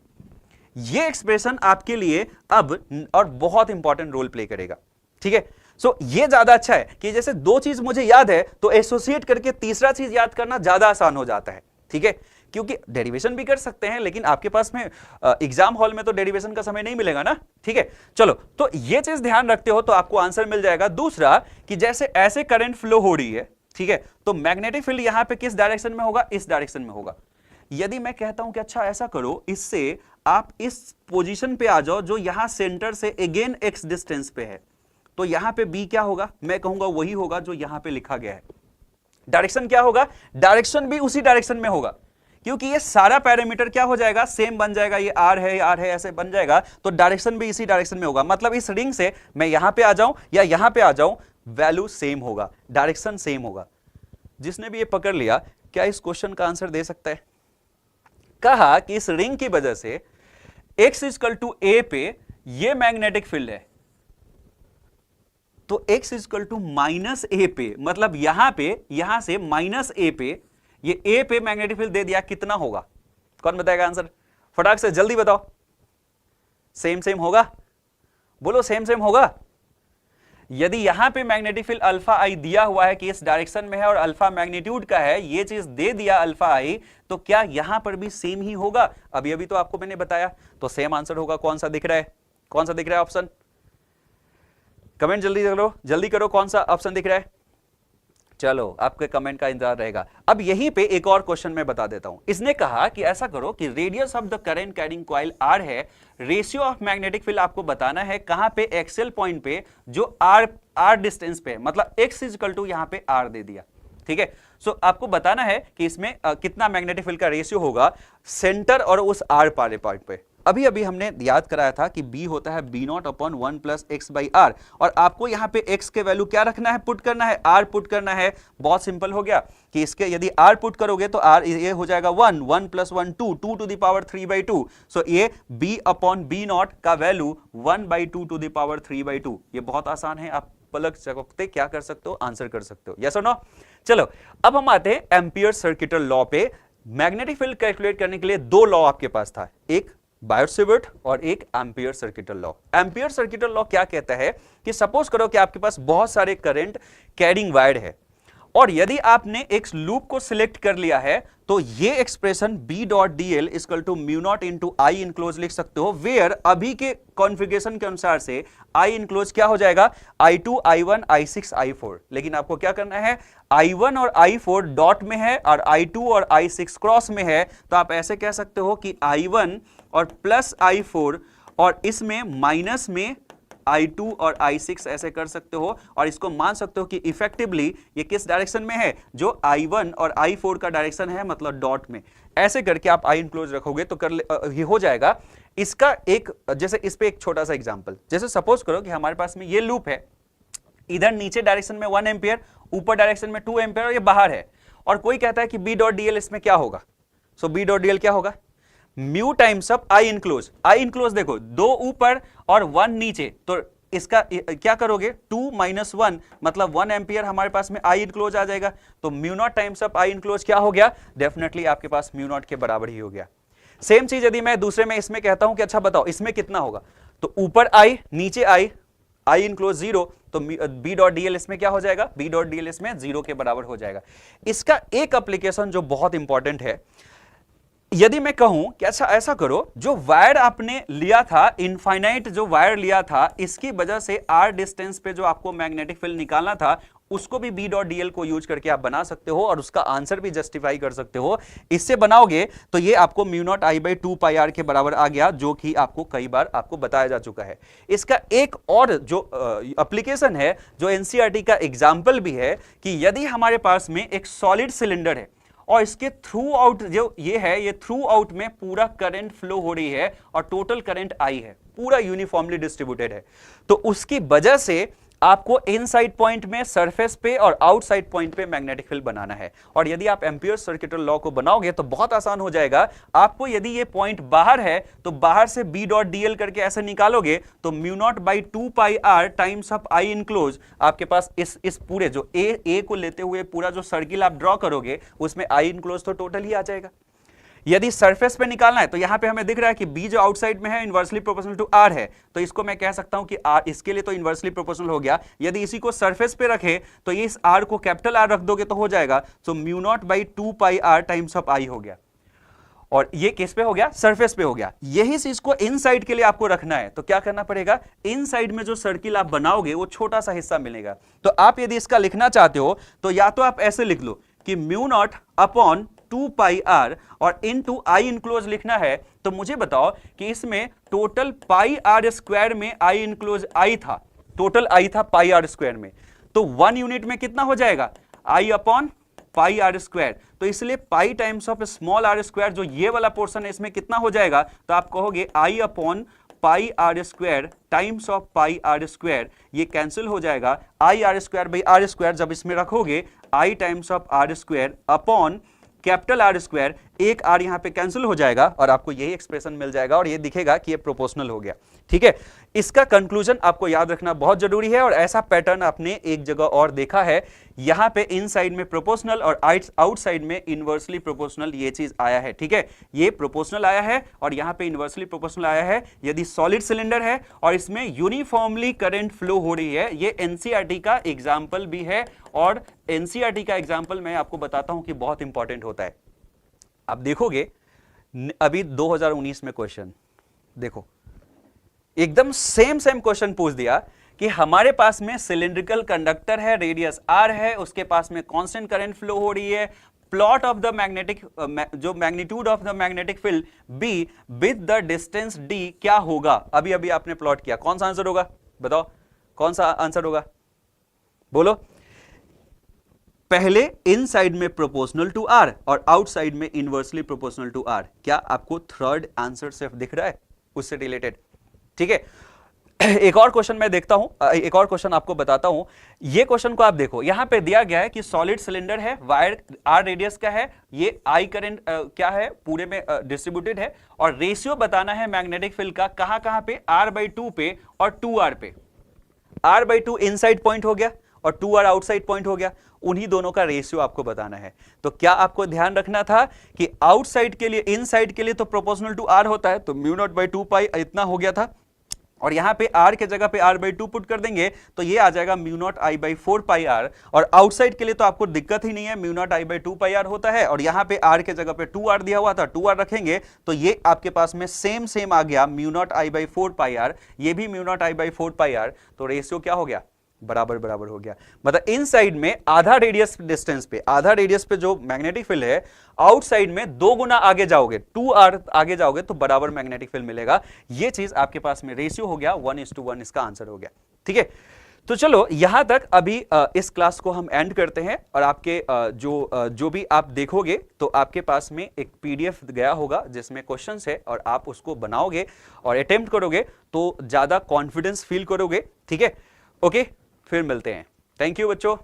ये एक्सप्रेशन आपके लिए अब और बहुत इंपॉर्टेंट रोल प्ले करेगा, ठीक है। सो ये ज्यादा अच्छा है कि जैसे दो चीज मुझे याद है तो एसोसिएट करके तीसरा चीज याद करना ज्यादा आसान हो जाता है, ठीक है, क्योंकि डेरिवेशन भी कर सकते हैं लेकिन आपके पास में एग्जाम हॉल में तो डेरिवेशन का समय नहीं मिलेगा ना, ठीक है। चलो तो ये चीज ध्यान रखते हो तो आपको आंसर मिल जाएगा। दूसरा कि जैसे ऐसे करंट फ्लो हो रही है, ठीक है, तो मैग्नेटिक फील्ड यहां पे किस डायरेक्शन में होगा, इस डायरेक्शन में होगा। यदि मैं कहता हूं कि अच्छा ऐसा करो, इससे आप इस पोजीशन पे आ जाओ जो यहां सेंटर से अगेन एक्स डिस्टेंस पे है, तो यहां पे बी क्या होगा, मैं कहूंगा वही होगा जो यहां पे लिखा गया है। डायरेक्शन क्या होगा, डायरेक्शन भी उसी डायरेक्शन में होगा, क्योंकि ये सारा पैरामीटर क्या हो जाएगा, सेम बन जाएगा, ये आर है ऐसे बन जाएगा, तो डायरेक्शन भी इसी डायरेक्शन में होगा। मतलब इस रिंग से मैं यहां पे आ जाऊं या यहां पे आ जाऊं, वैल्यू सेम होगा, डायरेक्शन सेम होगा। जिसने भी ये पकड़ लिया, क्या इस क्वेश्चन का आंसर दे सकता है। कहा कि इस रिंग की वजह से x इक्वल टू ए पे ये मैग्नेटिक फील्ड है, तो x इक्वल टू माइनस ए पे, मतलब यहां से माइनस ए पे, ये ए पे मैग्नेटिक फील्ड दे दिया, कितना होगा, कौन बताएगा आंसर, फटाक से जल्दी बताओ। सेम सेम होगा, बोलो सेम सेम होगा। यदि यहां पे मैग्नेटिक फील्ड अल्फा आई दिया हुआ है कि इस डायरेक्शन में है और अल्फा मैग्नीट्यूड का है, ये चीज दे दिया अल्फा आई, तो क्या यहां पर भी सेम ही होगा। अभी अभी तो आपको मैंने बताया, तो सेम आंसर होगा। कौन सा दिख रहा है, कौन सा दिख रहा है ऑप्शन, कमेंट जल्दी करो कौन सा ऑप्शन दिख रहा है। चलो आपके कमेंट का इंतजार रहेगा। अब यहीं पे एक और क्वेश्चन मैं बता देता हूं। इसने कहा कि ऐसा करो कि radius of the current carrying coil r है, रेशियो ऑफ मैग्नेटिक फील्ड आपको बताना है कहां पे, एक्सेल पॉइंट पे जो आर डिस्टेंस पे, मतलब एक्स इक्वल टू यहां पे आर दे दिया, ठीक है। सो आपको बताना है कि इसमें कितना मैग्नेटिक फील्ड का रेशियो होगा सेंटर और उस आर पारे पॉइंट पे। अभी अभी हमने याद कराया था कि b होता है b naught upon 1 plus x by r, और आपको यहां पे x के वैल्यू क्या रखना है, पुट करना है, r पुट करना है। बहुत सिंपल हो गया कि इसके यदि r पुट करोगे तो r ये हो जाएगा 1 प्लस 1 2 टू द पावर 3/2। सो ये b अपॉन b नॉट का वैल्यू 1/2 टू द पावर 3/2। ये बहुत आसान है, आप पलक झपकते क्या कर सकते हो, आंसर कर सकते हो, यस और नो। चलो अब हम आते हैं एम्पियर सर्किटल लॉ पे। मैग्नेटिक फील्ड कैलकुलेट करने के लिए दो लॉ आपके पास था, एक बायोट-सेवर्ट और एक ampere circuital law. Ampere circuital law क्या कहता है कि सपोज करो कि आपके पास बहुत सारे करंट कैरिंग वायर है और यदि आपने एक लूप को सिलेक्ट कर लिया है तो ये expression B dot DL equal to mu naught into I enclose लिख सकते हो, वेयर अभी के कॉन्फ़िगरेशन के अनुसार से आई इनक्लोज क्या हो जाएगा, I2 I1 I6 I4। लेकिन आपको क्या करना है, I1 और I4 डॉट में है और I2 और I6 क्रॉस में है, तो आप ऐसे कह सकते हो कि I1 और प्लस I4 और इसमें माइनस में I2 और I6 ऐसे कर सकते हो, और इसको मान सकते हो कि इफेक्टिवली ये किस डायरेक्शन में है, जो I1 और I4 का डायरेक्शन है, मतलब डॉट में। ऐसे करके आप आई इनक्लोज रखोगे तो ये हो जाएगा। इसका एक, जैसे इस पे एक छोटा सा एग्जांपल, जैसे सपोज करो कि हमारे पास में ये लूप है, इधर नीचे डायरेक्शन में 1 एम्पियर, ऊपर डायरेक्शन में 2 एम्पियर और ये बाहर है, और कोई कहता है कि B डॉट DL इसमें क्या होगा। सो B डॉट DL क्या होगा, mu times of I enclose. I enclose देखो 2 ऊपर और 1 नीचे, तो इसका क्या करोगे, 2 माइनस 1 मतलब 1 एम्पियर हमारे पास में आई इनक्लोज आ जाएगा। तो mu naught times of I enclose क्या हो गया, डेफिनेटली आपके पास म्यू नॉट के बराबर ही हो गया। सेम चीज यदि मैं दूसरे में इसमें कहता हूं कि अच्छा बताओ इसमें कितना होगा, तो ऊपर आई नीचे आई इनक्लोज 0, तो B डॉट DL इसमें क्या हो जाएगा, B डॉट DL इसमें 0 के बराबर हो जाएगा। इसका एक एप्लीकेशन जो बहुत इंपॉर्टेंट है, यदि मैं कहूं कि अच्छा ऐसा करो, जो वायर आपने लिया था, इनफाइनाइट जो वायर लिया था, इसकी वजह से r डिस्टेंस पे जो आपको मैग्नेटिक फील्ड निकालना था, उसको भी B डॉट DL को यूज करके आप बना सकते हो और उसका आंसर भी जस्टिफाई कर सकते हो। इससे बनाओगे तो ये आपको mu naught I by 2 pi R के बराबर आ गया, जो कि आपको कई बार आपको बताया जा चुका है। इसका एक और जो एप्लीकेशन है, जो NCERT का एग्जाम्पल भी है, कि यदि हमारे पास में एक सॉलिड सिलेंडर है और इसके थ्रू आउट जो ये है, ये थ्रू आउट में पूरा करंट फ्लो हो रही है और टोटल करंट I है, पूरा यूनिफॉर्मली डिस्ट्रीब्यूटेड है, तो उसकी वजह से आपको इनसाइड पॉइंट में, सरफेस पे और आउटसाइड पॉइंट पे मैग्नेटिक फील्ड बनाना है। और यदि आप एम्पियर सर्किटल लॉ को बनाओगे तो बहुत आसान हो जाएगा। आपको यदि ये पॉइंट बाहर है तो बाहर से B डॉट DL करके ऐसे निकालोगे तो mu naught by 2 pi R times of I enclose, आपके पास इस पूरे जो ए को लेते हुए पूरा जो सर्किल आप ड्रॉ करोगे उसमें आई इनक्लोज तो टोटल ही आ जाएगा। यदि सरफेस पे निकालना है तो यहां पे हमें दिख रहा है कि B जो आउटसाइड में है इनवर्सली प्रोपोर्शनल टू R है, तो इसको मैं कह सकता हूं कि R, इसके लिए तो इनवर्सली प्रोपोर्शनल हो गया। यदि इसी को सरफेस पे रखे तो ये इस R को कैपिटल R रख दोगे तो हो जाएगा, so mu naught by 2 pi R times of I हो गया। और ये किस पे हो गया, सरफेस पे हो गया। यही चीज को इनसाइड के लिए आपको रखना है, तो क्या करना पड़ेगा, इनसाइड में जो सर्किल आप बनाओगे वो छोटा सा हिस्सा मिलेगा। तो आप यदि इसका लिखना चाहते हो तो या तो आप ऐसे लिख लो कि mu not upon 2 pi R और इनटू आई इनक्लोज लिखना है, तो मुझे बताओ कि इसमें टोटल पाई R स्क्वायर में आई इनक्लोज I था, टोटल I था पाई R स्क्वायर में, तो 1 यूनिट में कितना हो जाएगा, I upon pi R square. तो इसलिए पाई times of small r square, जो ये वाला पोर्शन है, इसमें कितना हो जाएगा, तो आप कहोगे I upon pi R square times of pi R square, ये कैंसिल हो जाएगा। I R square by R square जब इसमें रखोगे I times of R square upon capital R square, एक R यहां पे कैंसिल हो जाएगा और आपको यही एक्सप्रेशन मिल जाएगा और ये दिखेगा कि ये प्रोपोर्शनल हो गया। ठीक है, इसका कंक्लूजन आपको याद रखना बहुत जरूरी है, और ऐसा पैटर्न आपने एक जगह और देखा है, यहां पे इनसाइड में प्रोपोर्शनल और आउटसाइड में इनवर्सली प्रोपोर्शनल ये चीज आया है। ठीक है, ये प्रोपोर्शनल आया है और यहां पे इनवर्सली प्रोपोर्शनल आया है यदि सॉलिड सिलेंडर है और इसमें यूनिफॉर्मली करंट फ्लो हो रही है। ये एनसीईआरटी का एग्जाम्पल भी है, और एनसीईआरटी का एग्जाम्पल मैं आपको बताता हूं कि बहुत इंपॉर्टेंट होता है। आप देखोगे अभी 2019 में क्वेश्चन देखो, एकदम सेम क्वेश्चन पूछ दिया कि हमारे पास में सिलिंड्रिकल कंडक्टर है, रेडियस r है, उसके पास में कांस्टेंट करंट फ्लो हो रही है, प्लॉट ऑफ द मैग्नेटिक जो magnitude of the magnetic field b with the distance d क्या होगा। अभी अभी आपने प्लॉट किया, कौन सा आंसर होगा बताओ, कौन सा आंसर होगा, बोलो। पहले इनसाइड में प्रोपोर्शनल टू r और आउटसाइड में इनवर्सली प्रोपोर्शनल टू r। क्या आपको थर्ड आंसर सिर्फ दिख रहा है उससे रिलेटेड? ठीक है, एक और क्वेश्चन मैं देखता हूं, एक और क्वेश्चन आपको बताता हूं। ये क्वेश्चन को आप देखो, यहां पे दिया गया है कि सॉलिड सिलेंडर है, वायर r रेडियस का है, ये I करंट क्या है पूरे में डिस्ट्रीब्यूटेड है, और रेशियो बताना है मैग्नेटिक फील्ड का कहां पे, r/2 पे और 2r पे। r/2 इनसाइड पॉइंट हो गया और 2r आउटसाइड पॉइंट हो गया, उन्हीं दोनों का रेशियो आपको बताना है। तो क्या आपको ध्यान रखना था कि आउटसाइड के लिए, इनसाइड के लिए तो प्रोपोर्शनल टू r होता है, तो म्यू नॉट बाई 2 पाई इतना हो गया था, और यहां पे r के जगह पे r/2 पुट कर देंगे तो ये आ जाएगा mu not I/4 pi r। और आउटसाइड के लिए तो आपको दिक्कत ही नहीं है, mu not I/2 pi r होता है। और यहां पे r के जगह पे 2r दिया हुआ था, 2r रखेंगे तो ये आपके पास में सेम आ गया mu not I/4 pi r, ये भी म्यू नॉट I/4 पाई r। तो रेशियो क्या हो गया, बराबर बराबर हो गया। मतलब इन साइड में आधा रेडियस डिस्टेंस पे, आधा रेडियस पे जो मैग्नेटिक फील्ड है, आउटसाइड में 2 गुना आगे जाओगे, 2r आगे जाओगे तो बराबर मैग्नेटिक फील्ड मिलेगा। ये चीज आपके पास में रेशियो हो गया 1:1, इसका आंसर हो गया। ठीक है, तो चलो यहां तक अभी इस क्लास को हम एंड करते हैं। और आपके जो भी आप देखोगे तो आपके पास में एक पीडीएफ गया होगा जिसमें क्वेश्चंस है, और आप उसको बनाओगे और अटेम्प्ट करोगे तो ज्यादा कॉन्फिडेंस फील करोगे। ठीक है, ओके, फिर मिलते हैं। थैंक यू बच्चों।